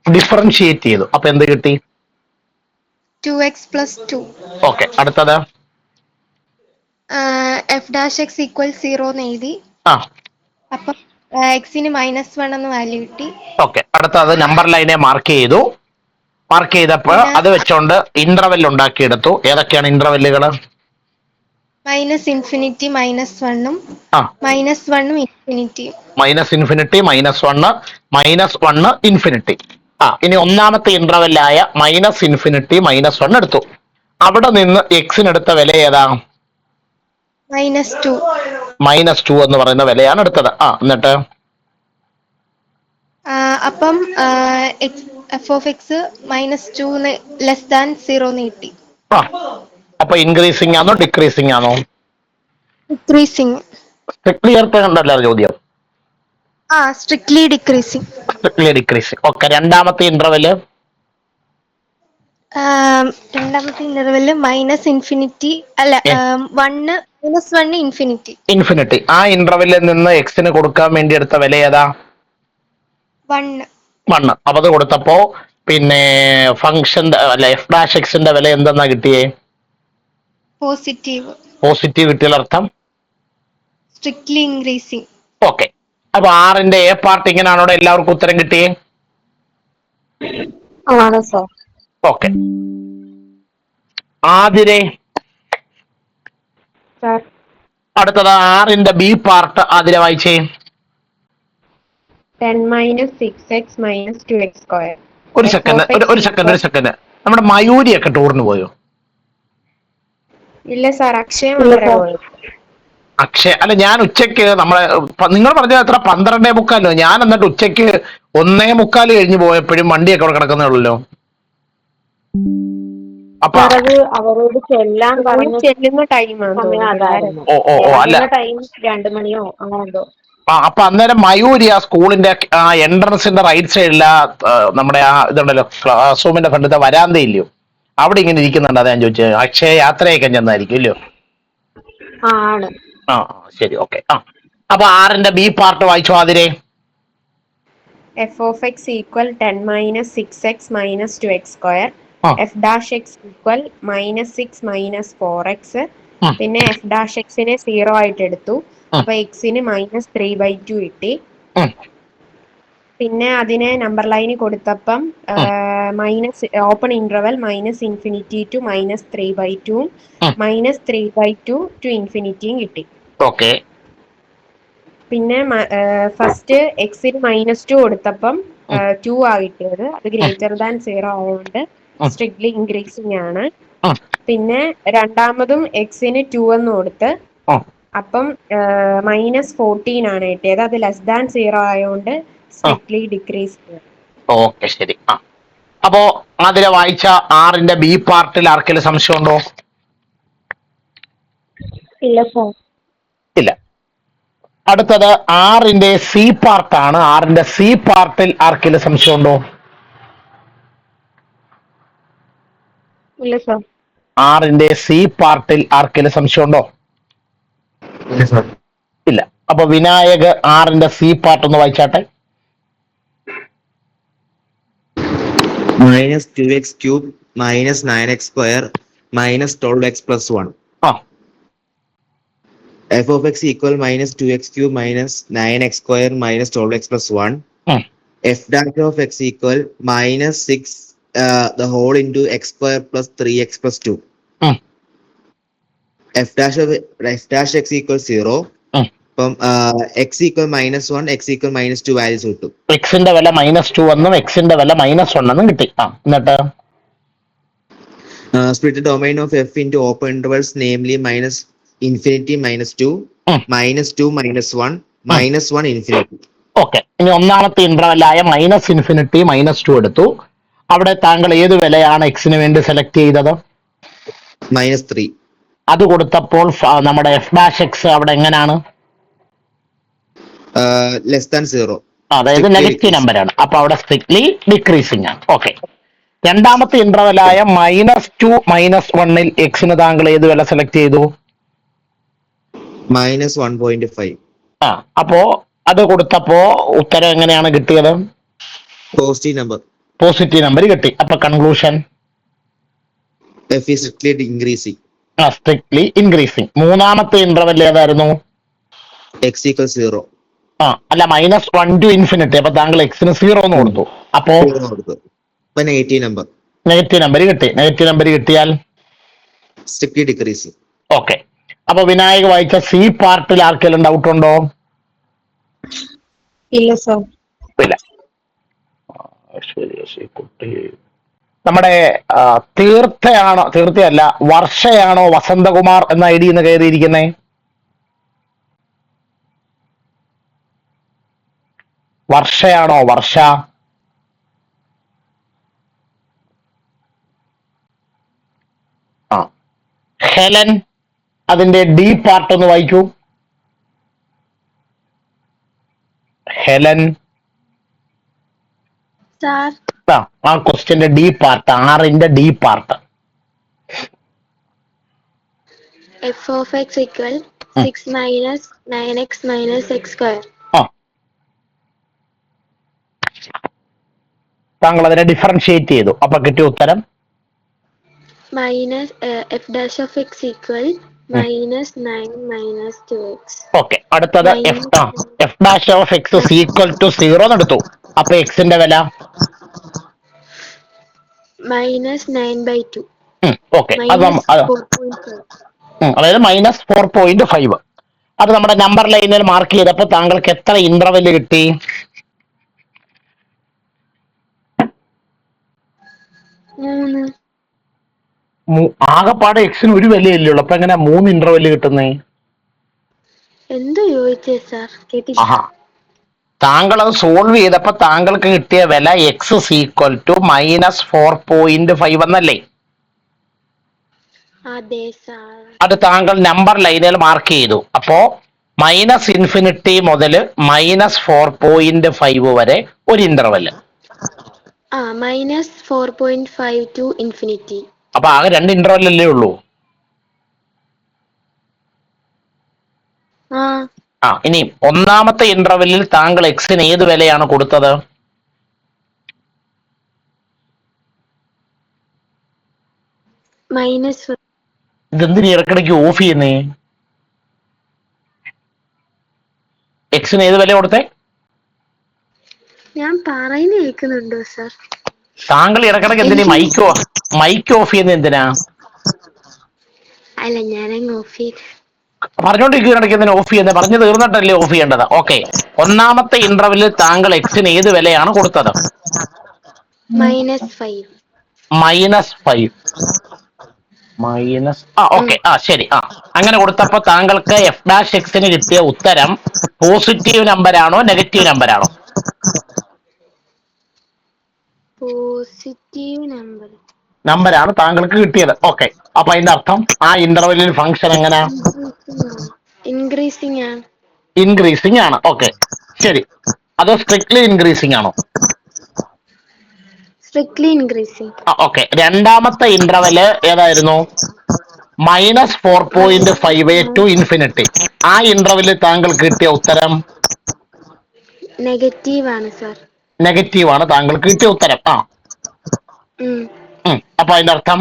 ഡിഫറൻഷിയേറ്റ് ചെയ്തു. അപ്പൊ എന്ത് കിട്ടി? 2x plus 2. ഓക്കെ. അടുത്തത് f'(x) equals 0 എന്ന് എഴുതി. അപ്പൊ എക്സിന് -1 എന്ന് വാല്യൂ കിട്ടി. ഓക്കെ. അടുത്തത് നമ്പർ ലൈനെ മാർക്ക് ചെയ്തു. മാർക്ക് ചെയ്തപ്പോൾ അത് വെച്ചോണ്ട് ഇന്റർവെൽ ഉണ്ടാക്കിയെടുത്തു. ഏതൊക്കെയാണ് ഇന്റർവെല്ലുകൾ? -ഇൻഫിനിറ്റി -1ഉം -1ഉം ഇൻഫിനിറ്റിയും. -Minus infinity -1 -1 infinity. ഇനി ഒന്നാമത്തെ ഇന്റർവെല്ലായ -ഇൻഫിനിറ്റി -1 എടുത്തു. അവിടെ നിന്ന് എക്സിനെടുത്ത വില ഏതാ? -2 എന്ന് പറയുന്ന വിലയാണ് എടുത്തത്. എന്നിട്ട് അപ്പം f(x) -2 <0 എന്ന് കിട്ടി. അപ്പൊ ഇൻക്രീസിംഗ് ആണോ ഡിക്രീസിംഗ് ആണോ? ഡിക്രീസിംഗ്. ക്ലിയർ കണ്ടല്ലോ ചോദ്യം. Strictly decreasing. ഓക്കെ. രണ്ടാമത്തെ ഇന്റർവെല്? രണ്ടാമത്തെ ഇന്റർവെല് -ഇൻഫിനിറ്റി അല്ല 1 -1 ഇൻഫിനിറ്റി. ഇൻഫിനിറ്റി. ആ ഇന്റർവെല്ലിൽ നിന്ന് എക്സിന് കൊടുക്കാൻ വേണ്ടി എടുത്ത വില ഏതാ? 1. 1. അപ്പൊ അത് കൊടുത്തപ്പോ പിന്നെ ഫംഗ്ഷന്റെ അല്ല എഫ് ഡാഷ് എക്സിന്റെ വില എന്തെന്നാ കിട്ടിയേ? പോസിറ്റീവ്. പോസിറ്റീവ് കിട്ടിയാൽ അർത്ഥം സ്ട്രിക്ട്ലി ഇൻക്രീസിങ്. ഓക്കെ. അപ്പൊ ആറിന്റെ എ പാർട്ട് ഇങ്ങനെയാണോ? എല്ലാവർക്കും ഉത്തരം കിട്ടിയേ? ആണ് സർ. ഓക്കെ. ആതിരെ സാർ അടുത്തത് ആറിന്റെ ബി പാർട്ട് ആതിരെ വായിച്ചേ. 10 - 6x - 2x square. ഒരു സെക്കൻഡ്. നമ്മുടെ മയൂരിയൊക്കെ ടൂറിന് പോയോ? ഇല്ല സാർ, അക്ഷയ മാത്രമേ പോയത്. അക്ഷയ അല്ല, ഞാൻ ഉച്ചക്ക് നിങ്ങൾ പറഞ്ഞത് എത്ര? 12:45. ഞാൻ എന്നിട്ട് ഉച്ചക്ക് 1:45 കഴിഞ്ഞ് പോയപ്പോഴും വണ്ടിയൊക്കെ അവിടെ കിടക്കുന്നേ ഉള്ളല്ലോ. അപ്പൊ അവരോട് ചെല്ലാൻ പറഞ്ഞ ചെല്ലുന്ന ടൈമാണ് സമയം അതായിരുന്നു. അല്ല ടൈം 2 മണിയോ അങ്ങനെ എന്തോ. അപ്പൊ അന്നേരം മയൂരി ആ സ്കൂളിന്റെ ആ എൻട്രൻസിന്റെ റൈറ്റ് സൈഡിൽ നമ്മുടെ ആ ഇതുണ്ടല്ലോ ക്ലാസ് റൂമിന്റെ ഫ്രണ്ടത്തെ വരാന്തയില്ലയോ, അവിടെ ഇങ്ങനെ ഇരിക്കുന്നുണ്ട്. അതാ ഞാൻ ചോദിച്ചത്. അക്ഷയ യാത്രയൊക്കെ ചെന്നായിരിക്കും ഇല്ലയോ? ആണ്. ശരി, ഓക്കെ. അപ്പൊ ആറിന്റെ ബി പാർട്ട് വായിച്ചോ ആതിരെ. f of x equal 10 - 6x - 2x square. f dash x equal -6 - 4x. പിന്നെ f dash xനെ 0 ആയിട്ട് എടുത്തു. അപ്പൊ എക്സിന് -3/2 കിട്ടി. പിന്നെ അതിനെ നമ്പർ ലൈനിൽ കൊടുത്തപ്പം minus open interval -∞ to -3/2 -3/2 to ഇൻഫിനിറ്റിയും കിട്ടി. ഓക്കെ. പിന്നെ ഫസ്റ്റ് എക്സിന് -2 കൊടുത്തപ്പം 2 ആ കിട്ടിയത്. അത് ഗ്രേറ്റർ ദാൻ 0 ആയതുകൊണ്ട് സ്ട്രിക്ട്ലി ഇൻക്രീസിങ് ആണ്. പിന്നെ രണ്ടാമതും എക്സിന് 2 എന്ന് കൊടുത്ത് അപ്പം -14 ആണ് കിട്ടിയത്. അത് ലെസ് ദാൻ 0 ആയതുകൊണ്ട് സ്ട്രിക്ട്ലി ഡിക്രീസ്. ഓക്കെ, ശരി. അപ്പോ അതിലെ വായിച്ച ആറിന്റെ ബി പാർട്ടിൽ ആർക്കെങ്കിലും സംശയമുണ്ടോ? ഇല്ല സർ. ഇല്ല. അടുത്തത് ആറിന്റെ സി പാർട്ടാണ്. ആറിന്റെ സി പാർട്ടിൽ ആർക്കെങ്കിലും സംശയമുണ്ടോ? ഇല്ല സർ. ആറിന്റെ സി പാർട്ടിൽ ആർക്കെങ്കിലും സംശയമുണ്ടോ? ഇല്ല. അപ്പൊ വിനായക് ആറിന്റെ സി പാർട്ട് ഒന്ന് വായിച്ചാട്ടെ. -2x cube -9x square -12x plus 1. f of x equal -2x cube -9x square -12x plus 1. f dash of x equal -6 the whole into x square plus 3x plus 2. f dash x equal 0. അപ്പം x equal -1 x equal -2 values കിട്ടും. എക്സിന്റെ വില -2 എന്നും എക്സിന്റെ വില -1 എന്നും കിട്ടി. എന്നിട്ട് split the domain of f into open intervals, namely -∞ -2 -2 -1 -1 infinity. Okay. ഇനി ഒന്നാമത്തെ ഇന്റർവെല്ലായ -∞ -2 എടുത്തു. അവിടെ താങ്കൾ ഏത് വിലയാണ് എക്സിന് വേണ്ടി സെലക്ട് ചെയ്തത്? -3. അത് കൊടുത്തപ്പോൾ നമ്മുടെ എഫ് ഡാഷ് എക്സ് അവിടെ എങ്ങനെയാണ്? Less than 0. അതായത് നെഗറ്റീവ് നമ്പറാണ്. അപ്പൊ അവിടെ സ്ട്രിക്ട്ലി ഡിക്രീസിങ് ആണ്. ഓക്കെ. രണ്ടാമത്തെ ഇന്റർവെല്ലായ -2 -1 എക്സിന് താങ്കൾ ഏത് വില സെലക്ട് ചെയ്തു? -1.5. അപ്പോ അത് കൊടുത്തപ്പോ ഉത്തരം എങ്ങനെയാണ് കിട്ടിയത്? പോസിറ്റീവ് നമ്പർ കിട്ടി. അപ്പൊ conclusion f is strictly increasing. Strictly increasing. മൂന്നാമത്തെ ഇന്റർവെൽ ഏതായിരുന്നു? x equals 0. അല്ല, -1 to ഇൻഫിനിറ്റി. അപ്പൊ താങ്കൾ എക്സിന് 0 എന്ന് കൊടുത്തു. അപ്പോ നെഗറ്റീവ് നമ്പർ കിട്ടി. നെഗറ്റീവ് നമ്പർ കിട്ടിയാൽ സ്ട്രിക്ട്ലി ഡിക്രീസിങ്. ഓക്കെ. അപ്പൊ വിനായക് വായിച്ച സി പാർട്ടിൽ ആർക്കെങ്കിലും ഡൗട്ട് ഉണ്ടോ? ഇല്ല സർ. ഇല്ല. നമ്മുടെ തീർത്ഥയല്ല വർഷയാണോ വസന്തകുമാർ എന്ന ഐ ഡി എന്ന് കയറിയിരിക്കുന്നേ? വർഷയാണോ? വർഷ. ഹെലൻ അതിന്റെ ഡി പാർട്ട് ഒന്ന് വായിക്കൂ. ഹെലൻ ആ ക്വസ്റ്റ്യന്റെ ഡി പാർട്ട്, ആറിന്റെ D part. f of x equal 6 minus 9x minus x square. താങ്കൾ അതിനെ ഡിഫറൻഷിയേറ്റ് ചെയ്തു. അപ്പൊ കിട്ടിയ ഉത്തരം Minus f dash of x equal minus 9 minus 2x. Okay. അടുത്തത് Minus F dash of X is equal to 0 എന്നെടുത്തു. അപ്പൊ എക്സിന്റെ വില minus 9 by 2. ഓക്കെ. Minus 4.5. അതായത് -4.5. അത് നമ്മുടെ നമ്പർ ലൈനിൽ മാർക്ക് ചെയ്തപ്പോ താങ്കൾക്ക് എത്ര ഇന്റർവെല് കിട്ടി? 3. ആകെപ്പാടെ എക്സിന് ഒരു വിലയല്ലേ ഉള്ളൂ. അപ്പൊ എങ്ങനെ 3 ഇന്റർവെല് കിട്ടുന്നേ? എന്ത് ചോദിച്ചേ സാർ? കേട്ടില്ല. ആഹാ, താങ്കൾ അത് സോൾവ് ചെയ്തപ്പോ താങ്കൾക്ക് കിട്ടിയ വില എക്സ് is equal to -4.5 എന്നല്ലേ? അതെ സാർ. അത് താങ്കൾ നമ്പർ ലൈനിൽ മാർക്ക് ചെയ്തു. അപ്പോ -∞ മുതൽ -4.5 വരെ ഒരു ഇന്റർവെല്. minus 4.5 to infinity. അപ്പൊ ആകെ 2 ഇന്റർവെൽ അല്ലേ ഉള്ളൂ? ഇനി ഒന്നാമത്തെ ഇന്റർവെല്ലിൽ താങ്കൾ എക്സിന് ഏത് വിലയാണ് കൊടുത്തത്? -1. ഇതെന്തിനു ഇടക്കിടയ്ക്ക് ഓഫ് ചെയ്യുന്നേ? എക്സിന് ഏത് വില കൊടുത്തേ? ഞാൻ പറയുന്ന കേൾക്കുന്നുണ്ടോ സാർ? താങ്കൾ ഇടക്കിടയ്ക്ക് എന്തിനാ മൈക്ക് ഓഫ് ചെയ്യുന്നത് എന്തിനാ? അല്ല, ഞാനങ്ങ് ഓഫ് ചെയ്ത്. പറഞ്ഞോണ്ടിരിക്കുന്നതിനിടയ്ക്ക് എന്തിനാ ഓഫ് ചെയ്യുന്നത്? പറഞ്ഞു തീർന്നിട്ടല്ലേ ഓഫ് ചെയ്യേണ്ടത്. ഓക്കെ. ഒന്നാമത്തെ ഇന്റർവെല്ലിൽ താങ്കൾ എക്സിന് ഏത് വിലയാണ് കൊടുത്തത്? -5. ഓക്കെ. ശരി. അങ്ങനെ കൊടുത്തപ്പോ താങ്കൾക്ക് എഫ് ഡാഷ് എക്സിന് കിട്ടിയ ഉത്തരം പോസിറ്റീവ് നമ്പറാണോ നെഗറ്റീവ് നമ്പറാണോ? പോസിറ്റീവ് നമ്പറാണ് താങ്കൾക്ക് കിട്ടിയത്. ഓക്കെ. അപ്പൊ അതിന്റെ അർത്ഥം ആ ഇന്റർവെല്ലിൽ ഫംഗ്ഷൻ എങ്ങനെ? ഇൻക്രീസിങ് ആണ്. ഓക്കെ, ശരി. അതോ സ്ട്രിക്ട്ലി ഇൻക്രീസിങ് ആണോ? Strictly increasing. ഓക്കെ. രണ്ടാമത്തെ ഇന്റർവെല് ഏതായിരുന്നു? -4.5 to ഇൻഫിനിറ്റി. ആ ഇന്റർവെല്ലിൽ താങ്കൾക്ക് കിട്ടിയ ഉത്തരം നെഗറ്റീവ് ആണ് സാർ. നെഗറ്റീവ് ആണ് താങ്കൾക്ക് കിട്ടിയ ഉത്തരം. അപ്പൊ അതിന്റെ അർത്ഥം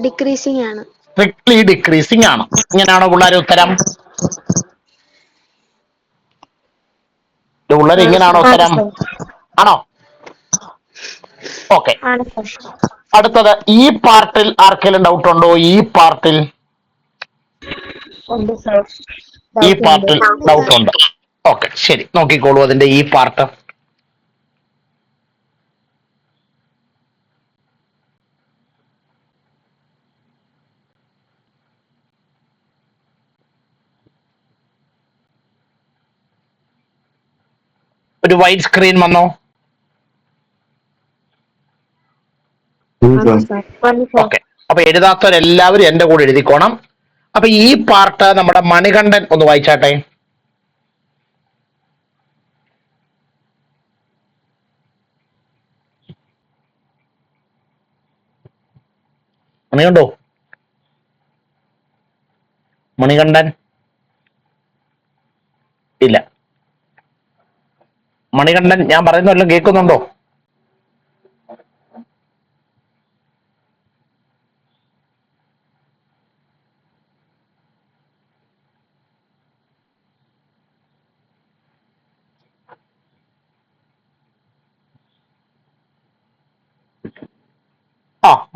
ഡിക്രീസിങ് ആണ്. സ്ട്രിക്ട്ലി ഡിക്രീസിങ് ആണ്. ഇങ്ങനെയാണോ പിള്ളേരെ ഉത്തരം? പിള്ളേർ ഇങ്ങനെയാണോ ഉത്തരം? ആണോ? ഓക്കെ. അടുത്തത് ഈ പാർട്ടിൽ ആർക്കെങ്കിലും ഡൗട്ട് ഉണ്ടോ? ഈ പാർട്ടിൽ ഡൗട്ട് ഉണ്ട്. ഓക്കെ, ശരി. നോക്കിക്കോളൂ അതിന്റെ ഈ പാർട്ട്. ഒരു വൈറ്റ് സ്ക്രീൻ വന്നോ? ഓക്കെ. അപ്പൊ എഴുതാത്തവരെല്ലാവരും എന്റെ കൂടെ എഴുതിക്കോണം. അപ്പൊ ഈ പാർട്ട് നമ്മുടെ മണികണ്ഠൻ ഒന്ന് വായിച്ചാട്ടെ. മണികണ്ഠോ? മണികണ്ഠൻ ഇല്ല. മണികണ്ഠൻ, ഞാൻ പറയുന്നതെല്ലാം കേൾക്കുന്നുണ്ടോ?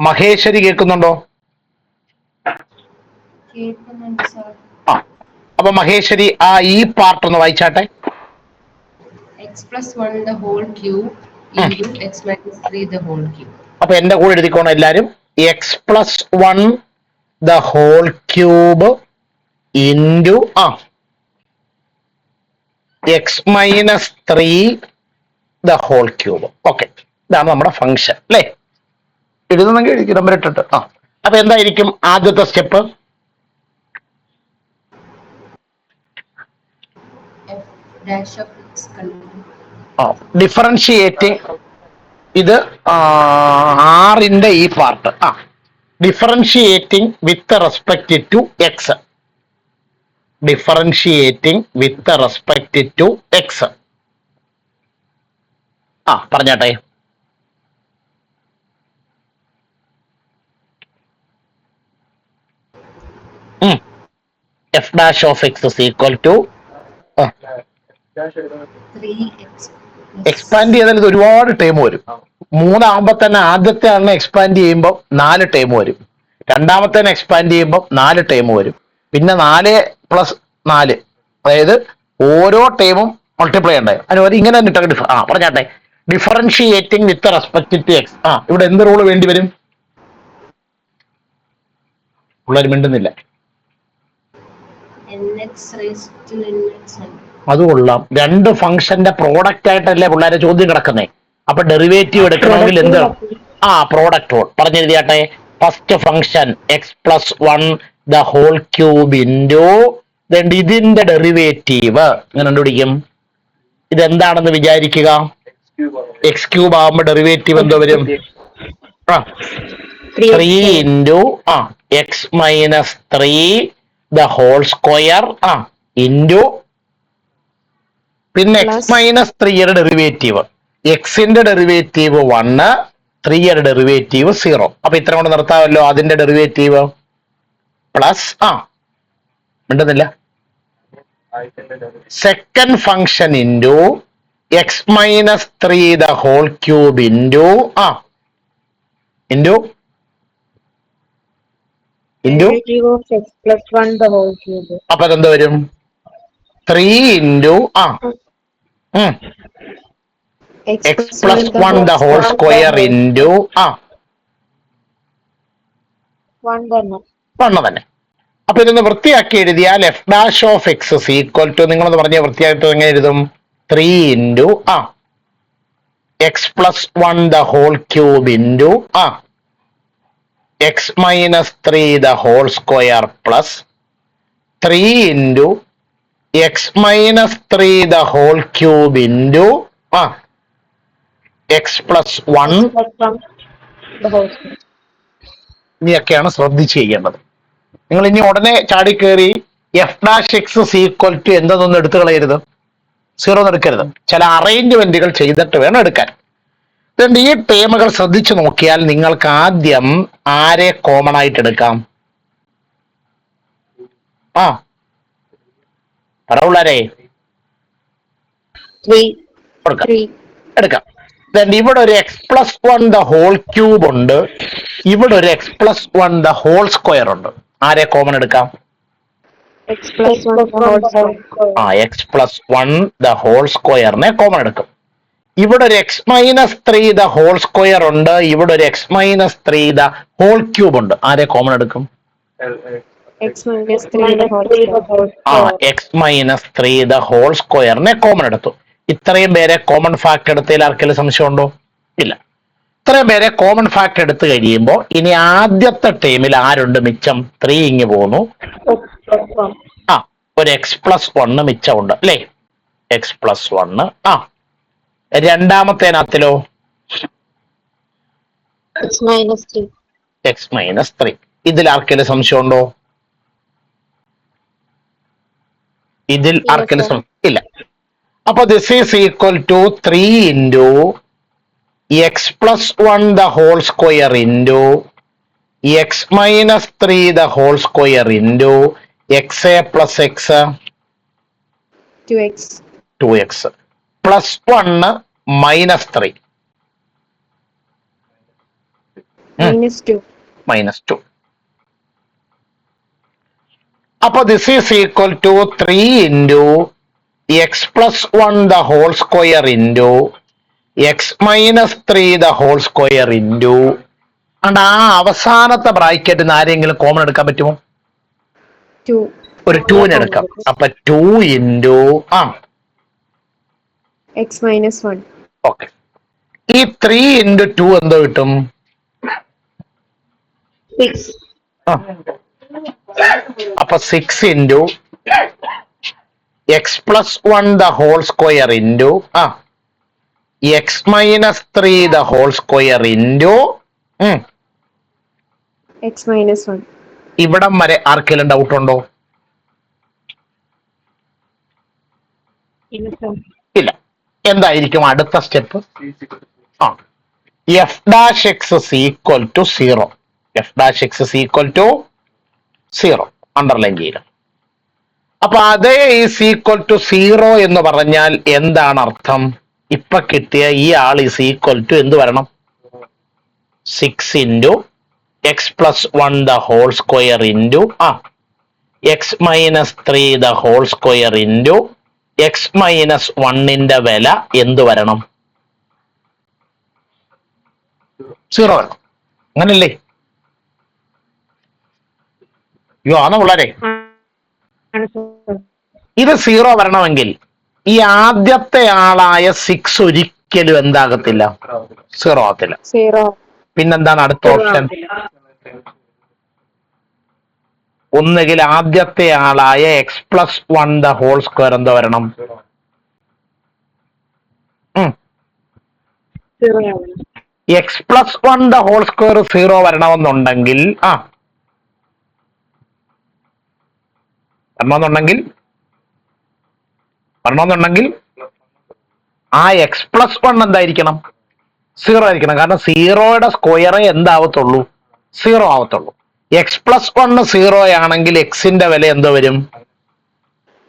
മഹേശ്വരി കേൾക്കുന്നുണ്ടോ? അപ്പൊ മഹേശ്വരി ഈ പാർട്ട് ഒന്ന് വായിച്ചാട്ടെ. x+1 the whole cube into x minus 3 the whole cube. അപ്പൊ എന്റെ കൂടെ എഴുതിക്കോണം എല്ലാരും. x+1 the whole cube into x minus 3 the whole cube. Okay, ഇതാണ് നമ്മുടെ ഫംഗ്ഷൻ അല്ലേ? എഴുതുന്നെങ്കിൽ എഴുതി നമ്പർ ഇട്ടിട്ട്. അപ്പൊ എന്തായിരിക്കും ആദ്യത്തെ സ്റ്റെപ്പ്? ഡിഫറൻഷിയേറ്റിംഗ് ഇത് 6ന്റെ ഈ part. Differentiating with respect to x. Differentiating with respect to x. ആ പറഞ്ഞാട്ടെ. F dash of X is equal to 3x. Expand ചെയ്താൽ ഇത് ഒരുപാട് ടേം വരും. 3 ആകുമ്പോ തന്നെ ആദ്യത്തെ ആളിനെ എക്സ്പാൻഡ് ചെയ്യുമ്പോൾ 4 ടേം വരും. രണ്ടാമത്തെ എക്സ്പാൻഡ് ചെയ്യുമ്പോൾ 4 ടേം വരും. പിന്നെ 4+4, അതായത് ഓരോ ടേമും മൾട്ടിപ്ലൈ ഉണ്ടായി. അതിന് ഇങ്ങനെ തന്നെ പറഞ്ഞാട്ടെ. Differentiating with respect to x. ഇവിടെ എന്ത് റൂള് വേണ്ടി വരും? പിള്ളേർ മിണ്ടുന്നില്ല. nx raised to nx. അത് കൊള്ളാം. രണ്ട് ഫംഗ്ഷന്റെ പ്രോഡക്റ്റ് ആയിട്ടല്ലേ പിള്ളേരെ ചോദ്യം കിടക്കുന്നേ. അപ്പൊ ഡെറിവേറ്റീവ് എടുക്കണമെങ്കിൽ എന്ത്? പ്രോഡക്റ്റ് റൂൾ പറഞ്ഞെഴുതിയാട്ടെ. First function x+1 the whole cube into ഇതിന്റെ ഡെറിവേറ്റീവ് എങ്ങനെ കണ്ടുപിടിക്കും? ഇതെന്താണെന്ന് വിചാരിക്കുക. എക്സ് ക്യൂബ് ആകുമ്പോ ഡെറിവേറ്റീവ് എന്തോ വരും? 3 into x-3 the whole square into പിന്നെ x-3യുടെ ഡെറിവേറ്റീവ്. എക്സിന്റെ ഡെറിവേറ്റീവ് 1, 3യുടെ ഡെറിവേറ്റീവ് 0. അപ്പൊ ഇത്ര കൊണ്ട് നിർത്താമല്ലോ. അതിന്റെ ഡെറിവേറ്റീവ് പ്ലസ് മിണ്ടുന്നില്ല. Second function into x-3 the whole cube into into അപ്പൊ അതെന്ത് വരും? 3 into x+1 the whole square into 1 തന്നെ. അപ്പൊ ഇതൊന്ന് വൃത്തിയാക്കി എഴുതിയാൽ f dash of X is equal to, നിങ്ങളൊന്ന് പറഞ്ഞ വൃത്തിയായിട്ട് എങ്ങനെ എഴുതും? 3 into x+1 the whole cube into x-3 the whole square plus 3 into x-3 the whole cube into x+1. ഇനിയൊക്കെയാണ് ശ്രദ്ധിച്ച് ചെയ്യേണ്ടത്. നിങ്ങൾ ഇനി ഉടനെ ചാടിക്കേറി f dash x equal to എന്തെന്നൊന്നും എടുത്തു കളയരുത്. 0 എടുക്കരുത്. ചില അറേഞ്ച്മെന്റുകൾ ചെയ്തിട്ട് വേണം എടുക്കാൻ. അതുകൊണ്ട് ഈ ടേമുകൾ ശ്രദ്ധിച്ചു നോക്കിയാൽ നിങ്ങൾക്ക് ആദ്യം ആരെ കോമൺ ആയിട്ട് എടുക്കാം? പറവുള്ളാരേ എടുക്കാം. ഇവിടെ ഒരു x+1 ദ ഹോൾ ക്യൂബ് ഉണ്ട്. ഇവിടെ ഒരു x+1 ദ ഹോൾ സ്ക്വയർ ഉണ്ട്. ആരെ കോമൺ എടുക്കാം? x+1 ദ ഹോൾ സ്ക്വയറിനെ കോമൺ എടുക്കും. ഇവിടെ ഒരു x-3 ദ ഹോൾ സ്ക്വയർ ഉണ്ട്. ഇവിടെ ഒരു x-3 ദ ഹോൾ ക്യൂബ് ഉണ്ട്. ആരെ കോമൺ എടുക്കും? x-3 ദ ഹോൾ സ്ക്വയറിനെ കോമൺ എടുത്തു. ഇത്രയും പേരെ കോമൺ ഫാക്ട് എടുത്തതിൽ ആർക്കെങ്കിലും സംശയമുണ്ടോ? ഇല്ല. ഇത്രയും പേരെ കോമൺ ഫാക്ട് എടുത്തു കഴിയുമ്പോൾ ഇനി ആദ്യത്തെ ടേമിൽ ആരുണ്ട് മിച്ചം? 3 ഇങ്ങ് പോകുന്നു. ഒരു x+1 മിച്ചമുണ്ട് അല്ലേ? x+1. രണ്ടാമത്തേനകത്തിലോ x-3. ഇതിൽ ആർക്കെങ്കിലും സംശയമുണ്ടോ? ഇതിൽ ആർക്കെങ്കിലും ഇല്ല. അപ്പൊ this is equal to 3 into x+1 the whole square into x-3 the whole square into xa plus x 2x plus 1 minus 3 -2. അപ്പൊ this is equal to 3 into x+1 the whole square into x-3 the whole square into ആ അവസാനത്തെ ബ്രാക്കറ്റിന് ആരെങ്കിലും common എടുക്കാൻ പറ്റുമോ? ഒരു 2 എടുക്കാം. അപ്പൊ 2 into x-1. Okay. ഈ 3 ഇൻറ്റു 2 എന്തോ കിട്ടും? 6. അപ്പൊ 6 into x+1 the whole square into x-3 the whole square into x minus 1. ഇവിടം വരെ ആർക്കെങ്കിലും ഡൗട്ട് ഉണ്ടോ? ഇല്ല. എന്തായിരിക്കും അടുത്ത സ്റ്റെപ്പ്? ആ, f dash x is equal to 0. F dash x is equal to 0 underline ചെയ്യണം. അപ്പൊ അതേ ഈസ് ഈക്വൽ ടു 0 എന്ന് പറഞ്ഞാൽ എന്താണ് അർത്ഥം? ഇപ്പൊ കിട്ടിയ ഈ ആൾ ഈസ് ഈക്വൽ ടു എന്ത് വരണം? 6 into x plus 1 the whole square into x minus 3 the whole square into x minus 1ന്റെ വില എന്ത് വരണം? 0 വരണം. അങ്ങനല്ലേ? യോ ആണോ പിള്ളേരെ? ഇത് 0 വരണമെങ്കിൽ ഈ ആദ്യത്തെ ആളായ 6 ഒരിക്കലും എന്താകത്തില്ല? 0 ആകത്തില്ല. 0. പിന്നെന്താണ് അടുത്ത ഓപ്ഷൻ? ഒന്നുകിൽ ആദ്യത്തെ ആളായ x plus 1 the whole square എന്താ വരണം? X plus 1 the whole square 0 വരണമെന്നുണ്ടെങ്കിൽ വരണമെന്നുണ്ടെങ്കിൽ ആ എക്സ് പ്ലസ് 1 എന്തായിരിക്കണം? 0 ആയിരിക്കണം. കാരണം 0യുടെ സ്ക്വയറേ എന്താവത്തുള്ളൂ? 0 ആവത്തുള്ളൂ. എക്സ് പ്ലസ് 1 0 ആണെങ്കിൽ എക്സിന്റെ വില എന്തോ വരും?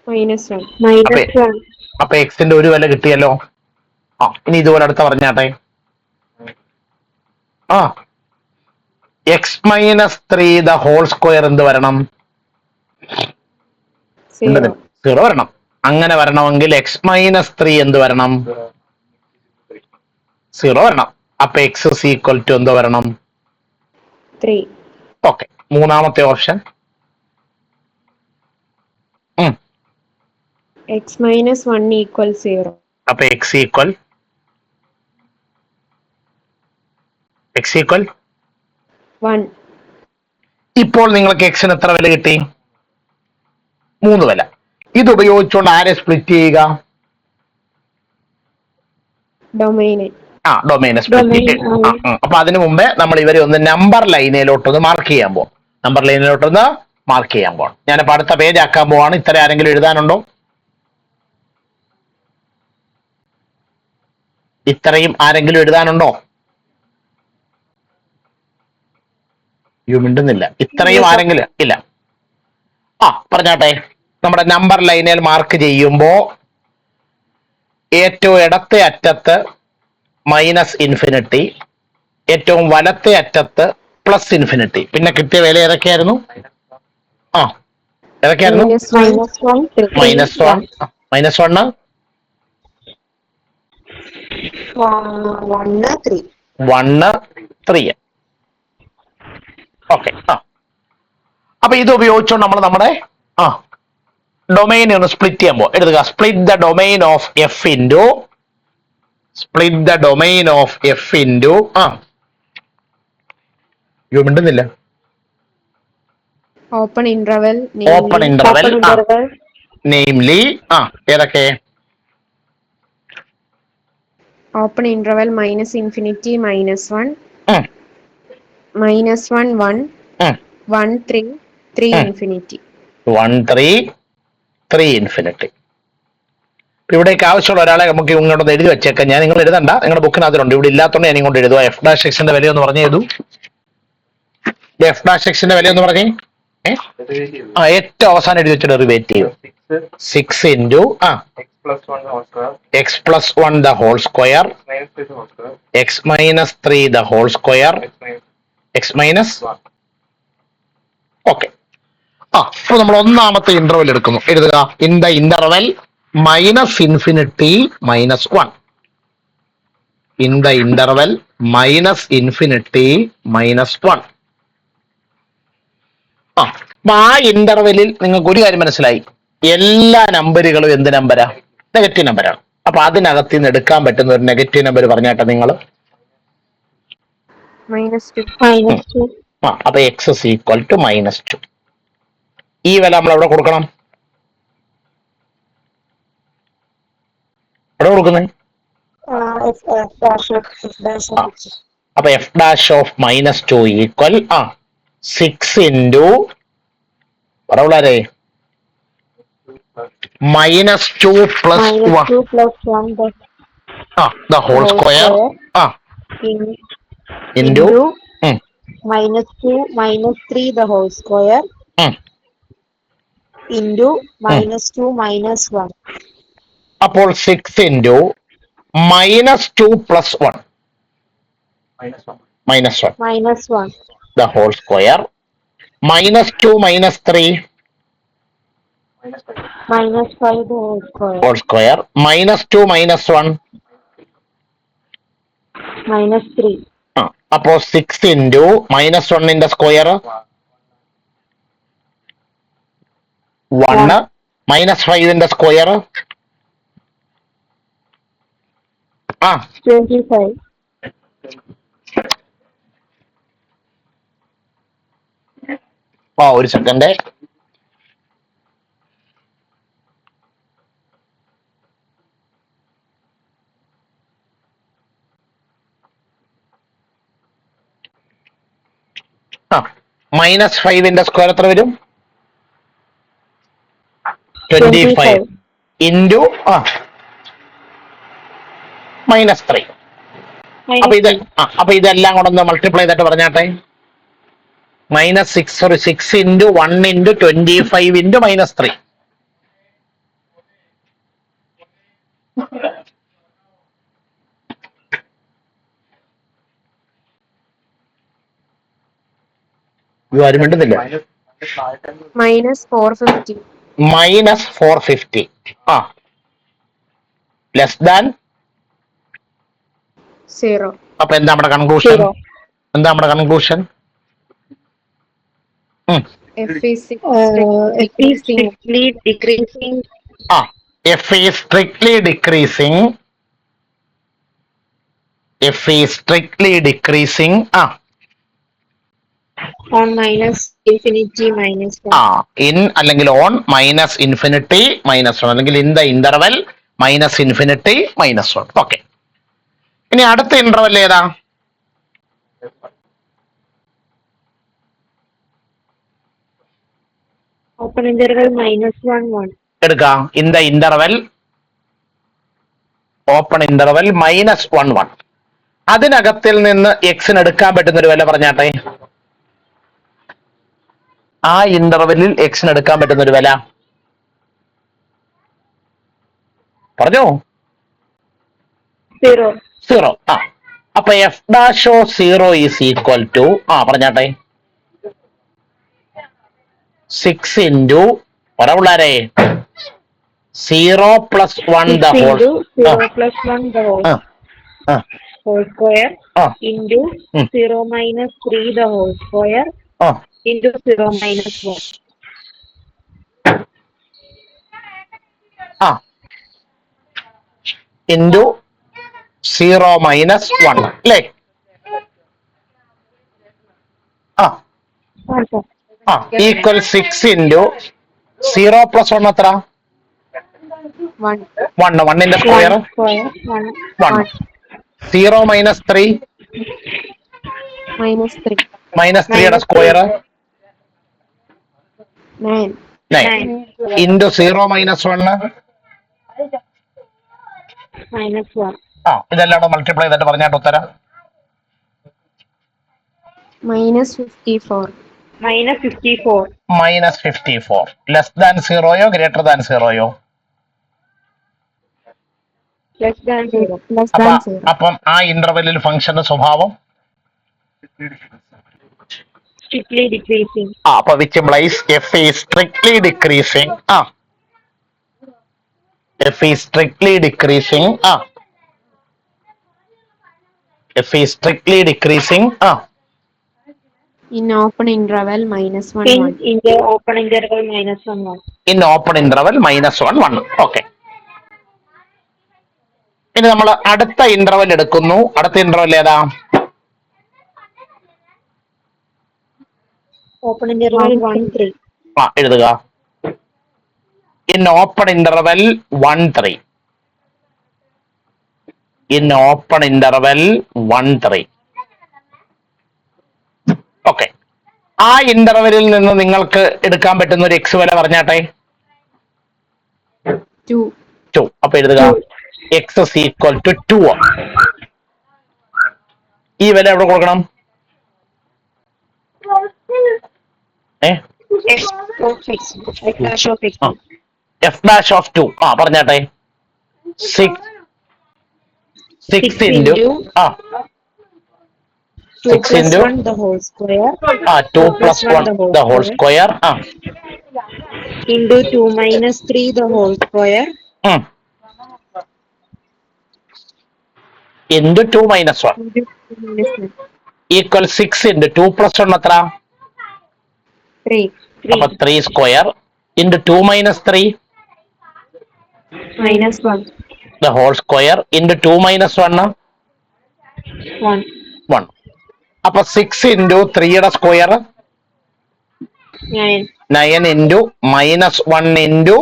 -1. അപ്പൊ എക്സിന്റെ ഒരു വില കിട്ടിയല്ലോ. ഇനി ഇതുപോലെ അടുത്ത പറഞ്ഞാട്ടെ. X minus 3 the whole square എന്ത് വരണം? 0 വരണം. അങ്ങനെ വരണമെങ്കിൽ എക്സ് മൈനസ് 3 എന്ത് വരണം? 0 വരണം. അപ്പൊ എക്സ് ഇസ് ഈക്വൽ ടു എന്ത് വരണം? 3. ഓക്കെ. മൂന്നാമത്തെ ഓപ്ഷൻ എക്സ് മൈനസ് 1 ഈക്വൽ 0. അപ്പൊ എക്സ് ഈക്വൽ 1. ഇപ്പോൾ നിങ്ങൾക്ക് എക്സിന് എത്ര വില കിട്ടി? 3 വില. ഇത് ഉപയോഗിച്ചുകൊണ്ട് ആരെ സ്പ്ലിറ്റ് ചെയ്യുക? ഡൊമൈന്. ഡൊമൈനെ സ്പ്ലിറ്റ് ചെയ്യുക. അപ്പൊ അതിനു മുമ്പേ നമ്മൾ ഇവരെ ഒന്ന് നമ്പർ ലൈനിലോട്ടൊന്ന് മാർക്ക് ചെയ്യാൻ പോവാം. ഞാനിപ്പോ അടുത്ത പേജ് ആക്കാൻ പോവാണ്. ഇത്ര ആരെങ്കിലും എഴുതാനുണ്ടോ? ഇത്രയും ആരെങ്കിലും എഴുതാനുണ്ടോ? മിണ്ടുന്നില്ല. ഇത്രയും ആരെങ്കിലും ഇല്ല? പറഞ്ഞാട്ടെ. നമ്മുടെ നമ്പർ ലൈനിൽ മാർക്ക് ചെയ്യുമ്പോ ഏറ്റവും ഇടത്തെ അറ്റത്ത് -∞, ഏറ്റവും വലത്തെ അറ്റത്ത് +∞. പിന്നെ കിട്ടിയ വില ഏതൊക്കെയായിരുന്നു? ഏതൊക്കെയായിരുന്നു? -1 3. ഓക്കെ. അപ്പൊ ഇത് ഉപയോഗിച്ചുകൊണ്ട് നമ്മൾ നമ്മുടെ ഡൊമൈനെ ഒന്ന് സ്പ്ലിറ്റ് ചെയ്യാൻ പോകും. എഴുതുക. Split the domain of F into മിണ്ടുന്നില്ല. ഓപ്പൺ ഇന്റർവെൽ നെയിംലി ഏതൊക്കെ? Open interval -∞, -1, -1, 1, 1, 3, 3 infinity. 1, 3, 3 ഇൻഫിനിറ്റി. ഇവിടേക്ക് ആവശ്യമുള്ള ഒരാളെ നമുക്ക് ഇങ്ങോട്ട് എഴുതി വെച്ചേക്കാം. ഞാൻ നിങ്ങൾ എഴുതണ്ട, നിങ്ങളുടെ ബുക്കിനകത്തുണ്ട്. ഇവിടെ ഇല്ലാത്തതുകൊണ്ട് ഞാൻ ഇങ്ങോട്ട് എഴുതുക. എഫ് ഡാഷ് എക്സിന്റെ വില ഒന്ന് പറഞ്ഞു ചെയ്തു. എഫ് ഡാഷ് എക്സിന്റെ വില ഒന്ന് പറഞ്ഞേ. ഏറ്റവും അവസാനം എഴുതി വെച്ച derivative 6 into x plus 1 the whole square x minus 3 the whole square x minus. Okay. അപ്പൊ നമ്മൾ ഒന്നാമത്തെ ഇന്റർവെൽ എടുക്കുന്നു. എഴുതുക. In the interval -∞ -1. In the interval -∞ -1. ആ ഇന്റർവെല്ലിൽ നിങ്ങൾക്ക് ഒരു കാര്യം മനസ്സിലായി. എല്ലാ നമ്പറുകളും എന്ത് നമ്പരാ? നെഗറ്റീവ് നമ്പറാണ്. അപ്പൊ അതിനകത്ത് നിന്ന് എടുക്കാൻ പറ്റുന്ന ഒരു നെഗറ്റീവ് നമ്പർ പറഞ്ഞാട്ടെ നിങ്ങൾ. -2. അപ്പൊ എക്സ് ഇസ് ഈക്വൽ ടു -2. ഈ വില നമ്മൾ എവിടെ കൊടുക്കണം? എവിടെ കൊടുക്കുന്നത്? അപ്പൊ F dash of -2 equal 6 into പറവളാരേ -2 plus 1 -2 plus 1 the whole square into -2 -3 the whole square into -2 -1. അപ്പോൾ 6 into -2 plus 1 -1 the whole square -2 -3 -5 the whole square -2 -1 -3 അപ്പോ 6 into -1 സ്ക്വയർ 1 -5 സ്ക്വയർ 25. ഒരു സെക്കൻഡ്. -5 സ്ക്വയർ എത്ര വരും? 25 ഇൻറ്റു -3. അപ്പൊ ഇതെല്ലാം കൂടെ ഒന്ന് മൾട്ടിപ്ലൈ ചെയ്തിട്ട് പറഞ്ഞാട്ടെ. -6 into 1 into 25 into -3. ആരും മിണ്ടുന്നില്ല. -450. -450 ലെസ് ദാൻ 0. അപ്പൊ എന്താ നമ്മുടെ conclusion? F is strictly decreasing. F is strictly decreasing. On -infinity -1. In അല്ലെങ്കിൽ on -infinity -1 അല്ലെങ്കിൽ in the interval -infinity -1. Okay. ഇനി അടുത്ത ഇന്റർവെൽ ഏതാ? Open interval -1 1. എടുക്കാം. In the interval open interval -1 1. അതിനകത്തിൽ നിന്ന് എക്സിന് എടുക്കാൻ പറ്റുന്ന ഒരു വില പറഞ്ഞാട്ടെ. ആ ഇന്റർവെല്ലിൽ എക്സിന് എടുക്കാൻ പറ്റുന്ന ഒരു വില പറഞ്ഞോ. 0. അപ്പൊ f dash of 0 is equal to പറഞ്ഞാട്ടെ 6 into പിള്ളേരെ 0 plus 1 the whole square into 0 -3 the whole square into 0 -1. into 0 -1 അല്ലേ? ഈക്വൽ 6 into 0 plus 1 എത്ര? 1. 1 സ്ക്വയർ 1. 0 -3 -3 square 9 into 0 -1 -1. ഇതെല്ലാം മൾട്ടിപ്ലൈ ചെയ്തിട്ട് പറഞ്ഞാട്ട് ഉത്തരം -54. -54 ലെസ് ദാൻ 0യോ ഗ്രേറ്റർ ദാൻ 0യോ? അപ്പം ആ ഇന്റർവെല്ലിൽ ഫംഗ്ഷന്റെ സ്വഭാവം Strictly decreasing. അപ്പൊ which implies f is strictly decreasing. F is strictly decreasing. F is strictly decreasing. In open interval -1 1. In the open interval -1 1. In open interval -1 1. Okay. ഇനി നമ്മൾ അടുത്ത interval എടുക്കുന്നു. അടുത്ത ഇന്റർവെൽ ഏതാ? Open interval 1 3. എഴുതുക. In open interval 1 3. In open interval 1 3. Okay. ആ ഇന്റർവെലിൽ നിന്ന് നിങ്ങൾക്ക് എടുക്കാൻ പറ്റുന്ന ഒരു എക്സ് വില പറഞ്ഞാട്ടെ. 2. അപ്പൊ എഴുതുക എക്സ് ഇസ് ഈക്വൽ ടു 2. ഈ വില എവിടെ കൊടുക്കണം? എഫ് ഡാഷ് ഓഫ് 2 പറഞ്ഞാട്ടെ. 6 into 6 into 2 the whole square 2 plus 1 the whole square into 2 minus 3 the whole square into 2 minus 1 equal 6 into 2 plus 1 എത്ര? 3. അപ്പൊ 3 square into 2 minus 3 minus 1 the whole square into 2 minus 1 1. അപ്പൊ 6 into 3 യുടെ square 9 into minus 1 into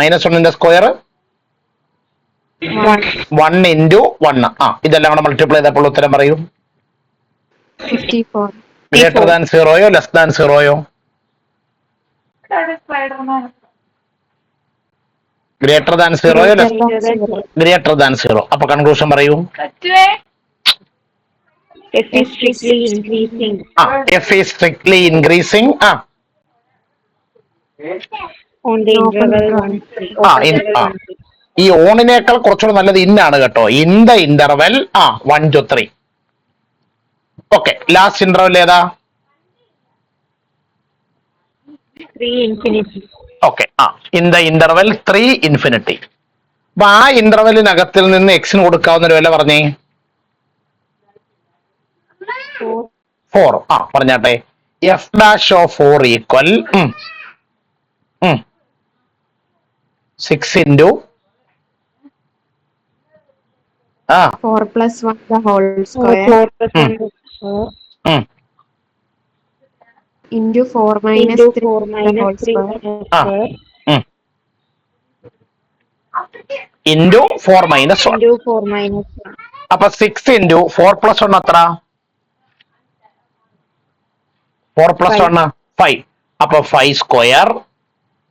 minus 1 ന്റെ square 1 into 1. ഇതെല്ലാം കൂടെ multiply ചെയ്തപ്പോൾ ഉത്തരം പറയൂ. 54. ഗ്രേറ്റർ ദാൻ 0യോ ലെസ് ദാൻ 0യോ? ഗ്രേറ്റർ ദാൻ 0യോ ഗ്രേറ്റർ ദാൻ 0. അപ്പൊ കൺക്ലൂഷൻ പറയൂ. F is strictly increasing. F is strictly increasing. On the interval 1. ഈ ഓണിനേക്കാൾ കുറച്ചുകൂടെ നല്ലത് ഇന്നാണ് കേട്ടോ. In the interval 1 to 3. Okay, last interval ഏതാ? 3 infinity. Okay, in the interval 3 infinity. അപ്പൊ ആ ഇന്റർവെലിനകത്തിൽ നിന്ന് എക്സിന് കൊടുക്കാവുന്ന ഒരു വില പറഞ്ഞേ. 4. പറഞ്ഞാട്ടെ. F dash of 4 equal 6 into 4 plus 1 the whole square into 4 minus 3 the whole square into 4 minus 1. അപ്പൊ 6 ഇൻറ്റു 4 plus 1 എത്ര? 4 plus 1 5. അപ്പൊ 5 സ്ക്വയർ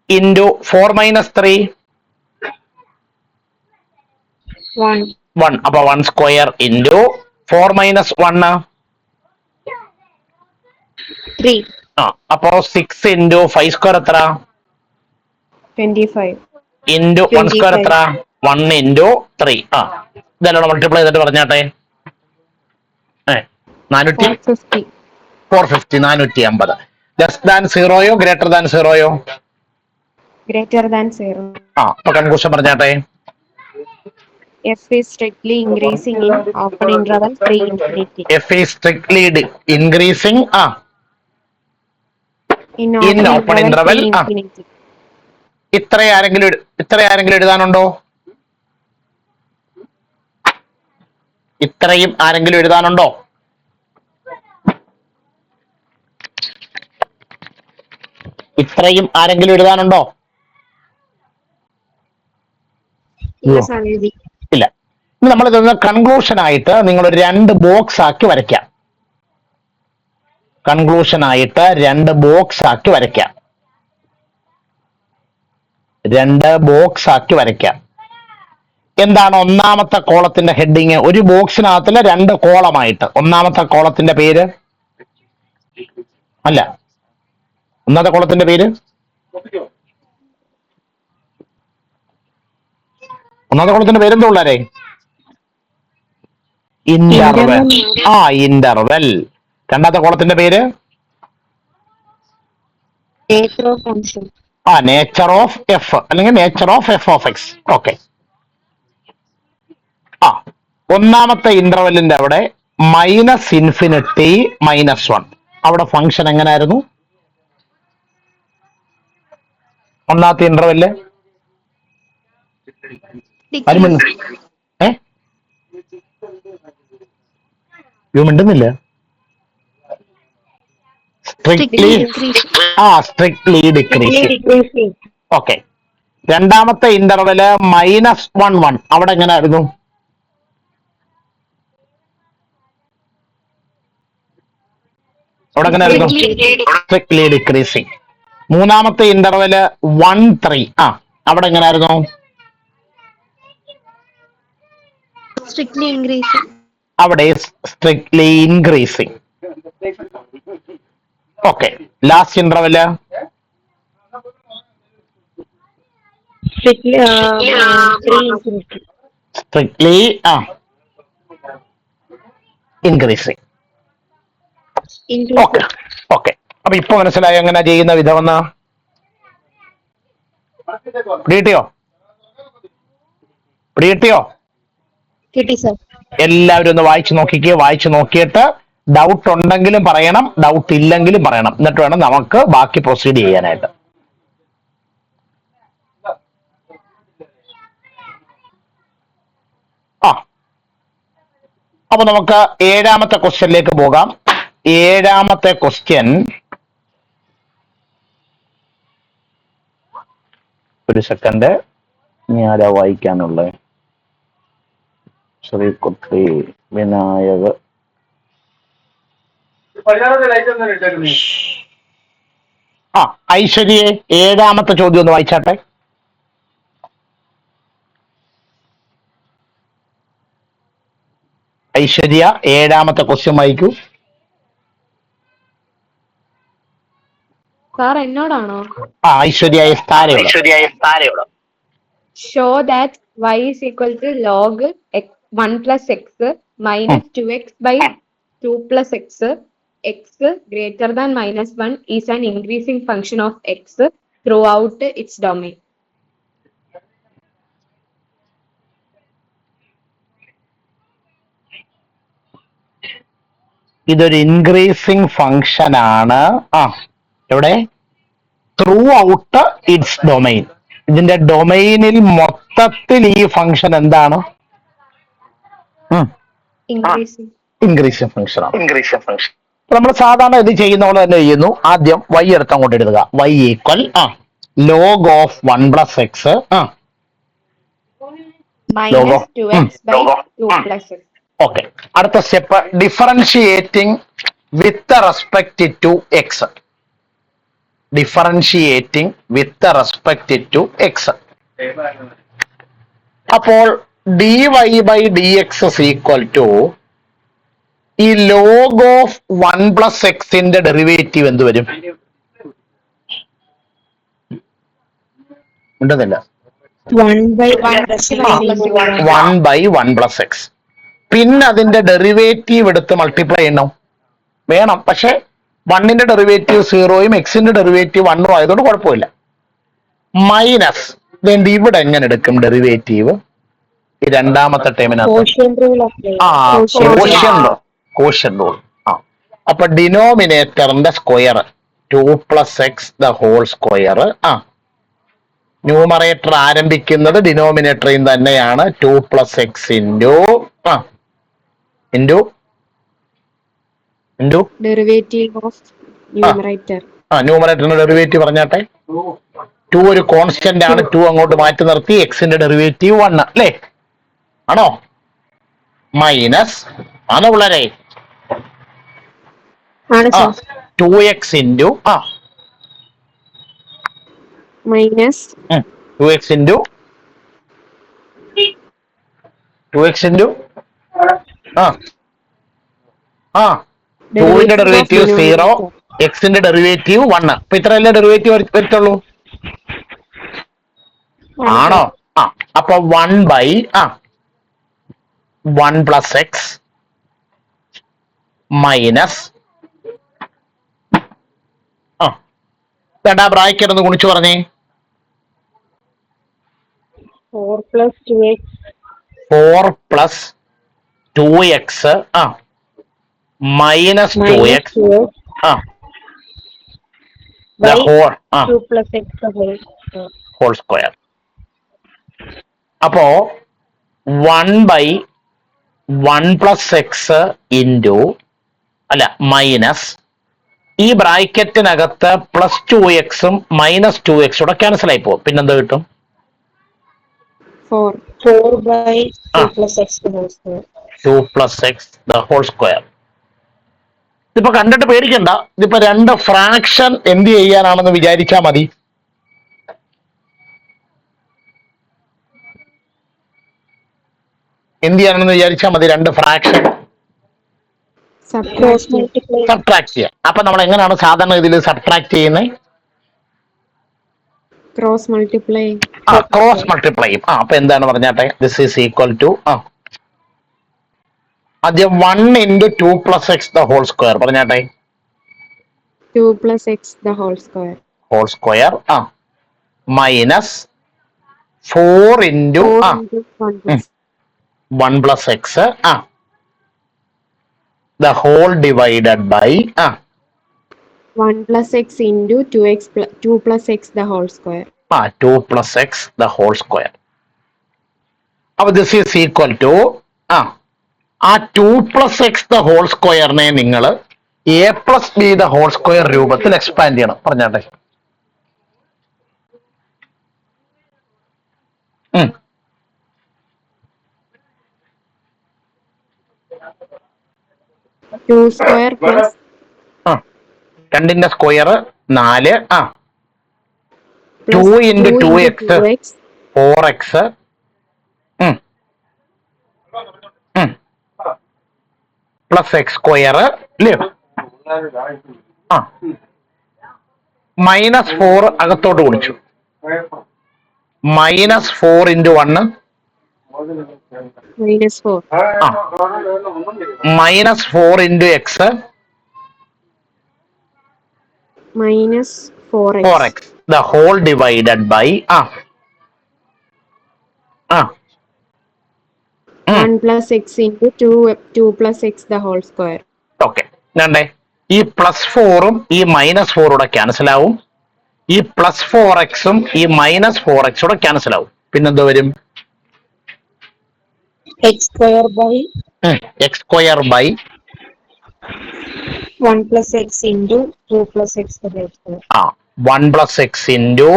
ഇൻറ്റു 4 minus 3 1. അപ്പൊ 1 സ്ക്വയർ ഇൻറ്റു 4 minus 1 3. അപ്പൊ 6 ഇൻറ്റു 5 സ്ക്വയർ എത്ര? 25. ഇൻറ്റു 1 സ്ക്വയർ എത്ര? 1 ഇൻറ്റു 3. ഇതെല്ലാം മൾട്ടിപ്ലൈ ചെയ്തിട്ട് പറഞ്ഞാട്ടെ. 450. 450. ലെസ് ദാൻ 0യോ ഗ്രേറ്റർ ദാൻ 0യോ? Greater than 0. അപ്പൊ കൺക്ലൂഷൻ പറഞ്ഞാട്ടെ. F is strictly increasing in open interval 3 infinity. F is strictly increasing In open interval 3 infinity. ഇത്ര ആരെങ്കിലും എഴുതാനുണ്ടോ? ഇത്രയും ആരെങ്കിലും എഴുതാനുണ്ടോ? ഇത്രയും ആരെങ്കിലും എഴുതാനുണ്ടോ? ഇല്ല. ഇനി നമ്മൾ ഇതൊന്ന് കൺക്ലൂഷൻ ആയിട്ട് നിങ്ങൾ ഒരു 2 ബോക്സ് ആക്കി വരയ്ക്കാം. കൺക്ലൂഷൻ ആയിട്ട് 2 ബോക്സ് ആക്കി വരയ്ക്കാം. 2 ബോക്സ് ആക്കി വരയ്ക്കാം. എന്താണ് ഒന്നാമത്തെ കോളത്തിന്റെ ഹെഡിങ്? ഒരു ബോക്സിനകത്തില് 2 കോളമായിട്ട്. ഒന്നാമത്തെ കോളത്തിന്റെ പേര് അല്ല, ഒന്നാമത്തെ കോളത്തിന്റെ പേര് എന്താ ഉള്ളേ? ഇന്റർവെൽ. ഇന്റർവെൽ. രണ്ടാമത്തെ കോളത്തിന്റെ പേര് നേച്ചർ ഓഫ് എഫ് അല്ലെങ്കിൽ nature of f of X. Okay. ഒന്നാമത്തെ ഇന്റർവെല്ലിന്റെ അവിടെ -∞ -1. അവിടെ ഫംഗ്ഷൻ എങ്ങനായിരുന്നു? ഒന്നാമത്തെ ഇന്റർവെല്ല് മിണ്ടുന്നില്ല. Strictly decreasing. ഓക്കെ. രണ്ടാമത്തെ ഇന്റർവെല് -1 അവിടെ എങ്ങനായിരുന്നു? അവിടെ എങ്ങനെ ആയിരുന്നു? Strictly decreasing. മൂന്നാമത്തെ ഇന്റർവെല് 1, 3. അവിടെ എങ്ങനെയായിരുന്നു? Strictly increasing. അവിടെ strictly increasing. Okay. Last interval strictly increasing. Okay okay. അപ്പൊ ഇപ്പൊ മനസ്സിലായോ എങ്ങനെ ചെയ്യുന്ന വിധമെന്ന്? പിടികിട്ടിയോ? Kitty sir. എല്ലാവരും ഒന്ന് വായിച്ചു നോക്കിക്കേ. വായിച്ചു നോക്കിയിട്ട് ഡൗട്ട് ഉണ്ടെങ്കിലും പറയണം, ഡൗട്ട് ഇല്ലെങ്കിലും പറയണം. എന്നിട്ട് വേണം നമുക്ക് ബാക്കി പ്രൊസീഡ് ചെയ്യാനായിട്ട്. അപ്പൊ നമുക്ക് 7ാമത്തെ ക്വസ്റ്റ്യനിലേക്ക് പോകാം. 7ാമത്തെ ക്വസ്റ്റ്യൻ, ഒരു സെക്കൻഡ്, ഇനി ആരാ വായിക്കാനുള്ളത്? ശ്രീകുട്ടി, വിനായക്. ഐശ്വര്യയെ 7ാമത്തെ ചോദ്യം ഒന്ന് വായിച്ചാട്ടെ. ഐശ്വര്യ 7ാമത്തെ ക്വസ്റ്റ്യൻ വായിക്കൂ. സാർ എന്നോടാണോ? ഐശ്വര്യ താരയോട്. Show that y is equal to log 1 plus x minus 2x by 2 plus x greater than minus 1 is an increasing function of x throughout its domain. ഇതൊരു ഇൻക്രീസിങ് ഫംഗ്ഷൻ ആണ്. എവിടെ? Through out it's domain. ഇതിന്റെ ഡൊമൈനിൽ മൊത്തത്തിൽ ഈ function എന്താണ്? Increasing function ആണ്. നമ്മൾ സാധാരണ ഇത് ചെയ്യുന്ന പോലെ തന്നെ ചെയ്യുന്നു. ആദ്യം y എടുത്ത് അങ്ങോട്ട് എഴുതുക. y equal log of 1 plus x Minus 2x by 2 plus x. Okay. അടുത്ത step, differentiating with respect to x. Differentiating with respect to x. അപ്പോൾ dy by d x equal to ഈ ലോഗ് ഓഫ് 1 പ്ലസ് എക്സിന്റെ derivative എന്ത് വരും? ഉണ്ടെന്നില്ല. 1 by 1 plus x. പിന്നെ അതിന്റെ derivative എടുത്ത് മൾട്ടിപ്ലൈ ചെയ്യണം വേണം. പക്ഷെ 1ന്റെ ഡെറിവേറ്റീവ് 0യും എക്സിന്റെ ഡെറിവേറ്റീവ് 1ഉം ആയതുകൊണ്ട് കുഴപ്പമില്ല. മൈനസ് ഇവിടെ എങ്ങനെ എടുക്കും ഡെറിവേറ്റീവ്? ഈ രണ്ടാമത്തെ ടേമിനകത്ത് കോഷ്യൻ റൂൾ. അപ്പൊ ഡിനോമിനേറ്ററിന്റെ square 2 plus x the whole square. Numerator ആരംഭിക്കുന്നത് ഡിനോമിനേറ്ററിൽ തന്നെയാണ്. 2 plus x into Derivative of numerator. ന്യൂമറേറ്ററിന്റെ ഡെറിവേറ്റീവ് പറഞ്ഞാട്ടെ. 2 ഒരു കോൺസ്റ്റന്റ് ആണ്. 2 അങ്ങോട്ട് മാറ്റി നിർത്തി. എക്സിന്റെ ഡെറിവേറ്റീവ് 1 അല്ലേ? ആണോ? മൈനസ് ആണോ പിള്ളേരെ? 2x into Minus 2x into 2ന്റെ ഡെറിവേറ്റീവ് 0, എക്സിന്റെ ഡെറിവേറ്റീവ് 1. അപ്പൊ ഇത്രയല്ലേ ഡെറിവേറ്റീവ് വരത്തുള്ളൂ? ആണോ? അപ്പൊ 1 by 1 plus x minus bracket ഒന്ന് ഗുണിച്ചു പറഞ്ഞേ. 4 plus 2x. 4 plus 2x minus 2x whole square. അപ്പോ 1 by 1 plus x into minus ഈ ബ്രാക്കറ്റിനകത്ത് പ്ലസ് 2xും മൈനസ് 2x കൂടെ ക്യാൻസൽ ആയി പോകും. പിന്നെന്ത് കിട്ടും? 4 by 2 plus x the whole square. 2 plus x the whole square. ഇതിപ്പോ കണ്ടിട്ട് പേടിക്കണ്ട. ഇതിപ്പോ രണ്ട് ഫ്രാക്ഷൻ എന്ത് ചെയ്യാനാണെന്ന് വിചാരിച്ചാൽ മതി. എന്ത് ചെയ്യാനെന്ന് വിചാരിച്ചാൽ മതി. രണ്ട് ഫ്രാക്ഷൻ സബ്ട്രാക്ട് ചെയ്യാം. അപ്പൊ നമ്മൾ എങ്ങനെയാണ് സാധാരണ ഇതിൽ സബ്ട്രാക്ട് ചെയ്യുന്നത്? Cross multiply. ക്രോസ് മൾട്ടിപ്ലൈ ചെയ്യും. അപ്പൊ എന്താണ് പറഞ്ഞാട്ടെ? ദിസ് ഈസ് ഈക്വൽ ടു ആദ്യം 1 into 2 plus x the whole square പറഞ്ഞാട്ടെ. 2 plus x the whole square. Whole square minus 4 into 1 plus x the whole divided by 1 plus x into 2 plus x the whole square. 2 plus x the whole square. അപ്പൊ this is equal to ആ 2 plus x the whole square-നെ നിങ്ങൾ a plus b the whole square രൂപത്തിൽ expand ചെയ്യണം പറഞ്ഞാട്ടെ. To square plus രണ്ടിന്റെ square 4 2 into 2x 4x plus X square അല്ലേ? -4 അകത്തോട്ട് കുടിച്ചു. -4 into 1 -4 into x -4x the whole divided by 1 plus x into 2 plus x the whole square. Okay. ഞാണ്ടേ ഈ +4ഉം ഈ -4 ക്യാൻസൽ ആവും. ഈ +4x-ഉം ഈ -4x ക്യാൻസൽ ആവും. പിന്നെന്തോ വരും? x square by x square by 1 plus x into 2 plus x the whole square. 1 plus x into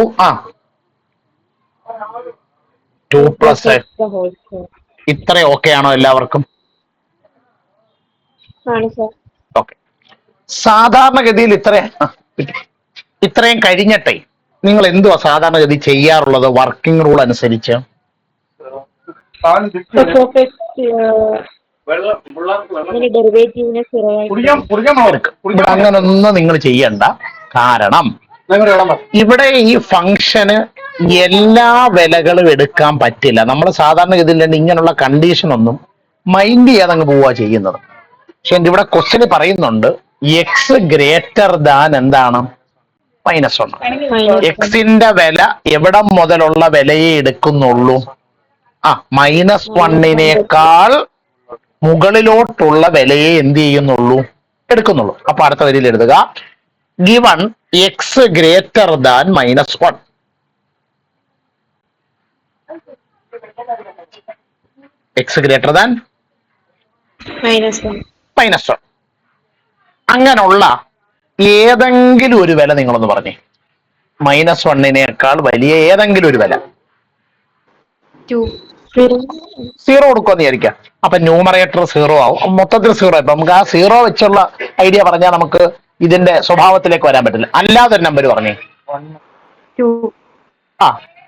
2 plus x the whole square. ഇത്ര ഓക്കെ ആണോ എല്ലാവർക്കും? ഓക്കെ. സാധാരണഗതിയിൽ ഇത്രയും കഴിഞ്ഞിട്ടേ നിങ്ങൾ എന്തുവാ സാധാരണഗതി ചെയ്യാറുള്ളത് വർക്കിംഗ് റൂൾ അനുസരിച്ച്? അങ്ങനൊന്നും നിങ്ങൾ ചെയ്യണ്ട. കാരണം ഇവിടെ ഈ ഫംഗ്ഷന് എല്ലാ വിലകളും എടുക്കാൻ പറ്റില്ല. നമ്മൾ സാധാരണഗതിയിൽ ഇങ്ങനെയുള്ള കണ്ടീഷൻ ഒന്നും മൈൻഡ് ചെയ്യാതെ അങ്ങ് പോവുക ചെയ്യുന്നത്. പക്ഷെ ഇവിടെ ക്വസ്റ്റ്യന് പറയുന്നുണ്ട് എക്സ് ഗ്രേറ്റർ ദാൻ എന്താണ്? -1. എക്സിന്റെ വില എവിടെ മുതലുള്ള വിലയെ എടുക്കുന്നുള്ളൂ? -1നേക്കാൾ മുകളിലോട്ടുള്ള വിലയെ എന്ത് ചെയ്യുന്നുള്ളൂ? എടുക്കുന്നുള്ളൂ. അപ്പൊ അടുത്ത വരിയിൽ എഴുതുക given X greater than -1. X greater than -1. അങ്ങനെയുള്ള ഏതെങ്കിലും ഒരു വില നിങ്ങളൊന്ന് പറഞ്ഞേ. -1നേക്കാൾ വലിയ ഏതെങ്കിലും ഒരു വില. 0 കൊടുക്കുമെന്ന് വിചാരിക്കാം. അപ്പൊ ന്യൂമറേറ്റർ 0 ആവും. മൊത്തത്തിൽ 0. ഇപ്പൊ നമുക്ക് ആ 0 വെച്ചുള്ള ഐഡിയ പറഞ്ഞാൽ നമുക്ക് ഇതിന്റെ സ്വഭാവത്തിലേക്ക് വരാൻ പറ്റില്ല. അല്ലാതെ ഒരു നമ്പർ പറഞ്ഞേ.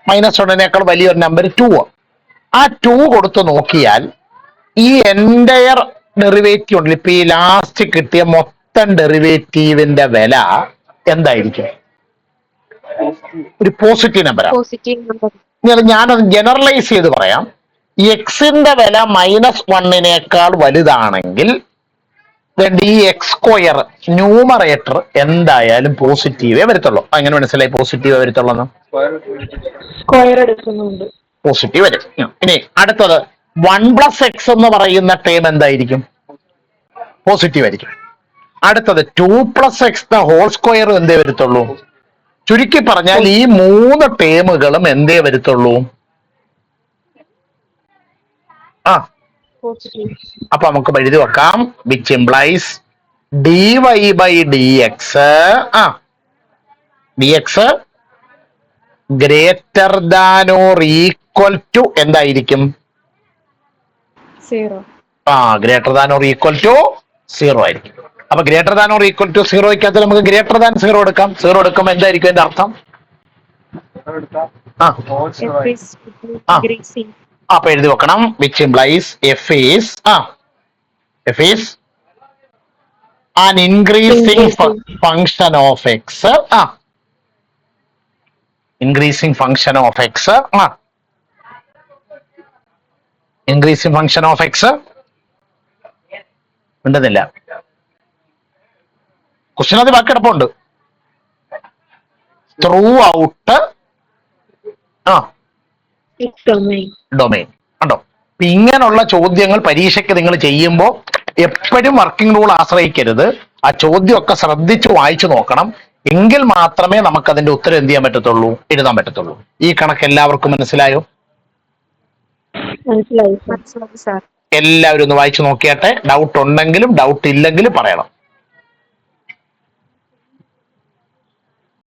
-1നേക്കാൾ വലിയൊരു നമ്പർ 2. ആ 2 കൊടുത്ത് നോക്കിയാൽ ഈ എൻറ്റയർ ഡെറിവേറ്റീവ് ഉണ്ടല്ലോ, ഇപ്പൊ ഈ ലാസ്റ്റ് കിട്ടിയ മൊത്തം ഡെറിവേറ്റീവിന്റെ വില എന്തായിരിക്കും? ഒരു പോസിറ്റീവ് നമ്പറാണ്. ഞാനത് ജനറലൈസ് ചെയ്ത് പറയാം. എക്സിന്റെ വില -1നേക്കാൾ വലുതാണെങ്കിൽ ഈ എക്സ് സ്ക്വയർ ന്യൂമറേറ്റർ എന്തായാലും പോസിറ്റീവേ വരത്തുള്ളൂ. അങ്ങനെ മനസ്സിലായി? പോസിറ്റീവേ വരത്തുള്ളൂ. പോസിറ്റീവ് വരും. ഇനി അടുത്തത് 1 plus x എന്ന് പറയുന്ന ടേം എന്തായിരിക്കും? പോസിറ്റീവ് ആയിരിക്കും. അടുത്തത് 2 plus x the whole square എന്തേ വരത്തുള്ളൂ? ചുരുക്കി പറഞ്ഞാൽ ഈ 3 ടേമുകളും എന്തേ വരത്തുള്ളൂ? അപ്പൊ നമുക്ക് എഴുതി വെക്കാം. Which implies dy by dx greater than or equal to എന്തായിരിക്കും? 0. Greater than or equal to 0 ആയിരിക്കും. അപ്പൊ greater than or equal to സീറോയ്ക്കകത്ത് നമുക്ക് ഗ്രേറ്റർ ദാൻ സീറോ എടുക്കാം. സീറോ എടുക്കുമ്പോൾ എന്തായിരിക്കും എന്റെ അർത്ഥം? ആ F is ആ increasing. അപ്പൊ എഴുതി വെക്കണം. Which implies f is f is an increasing function of x. Increasing function of x. Increasing function of x ഉണ്ടെന്നില്ല. ക്വസ്റ്റ്യൻ അത് ബാക്കിടപ്പുണ്ട്. ത്രൂ ഔട്ട് ഡൊമൈൻ കണ്ടോ. അപ്പൊ ഇങ്ങനെയുള്ള ചോദ്യങ്ങൾ പരീക്ഷയ്ക്ക് നിങ്ങൾ ചെയ്യുമ്പോൾ എപ്പോഴും വർക്കിംഗ് റൂൾ ആശ്രയിക്കരുത്. ആ ചോദ്യമൊക്കെ ശ്രദ്ധിച്ച് വായിച്ചു നോക്കണം. എങ്കിൽ മാത്രമേ നമുക്ക് അതിന്റെ ഉത്തരം എന്ത് ചെയ്യാൻ പറ്റത്തുള്ളൂ, എഴുതാൻ പറ്റത്തുള്ളൂ. ഈ കണക്ക് എല്ലാവർക്കും മനസ്സിലായോ? മനസ്സിലായി സാർ. എല്ലാവരും ഒന്ന് വായിച്ചു നോക്കിയാട്ടെ. ഡൗട്ട് ഉണ്ടെങ്കിലും ഡൗട്ട് ഇല്ലെങ്കിലും പറയണം.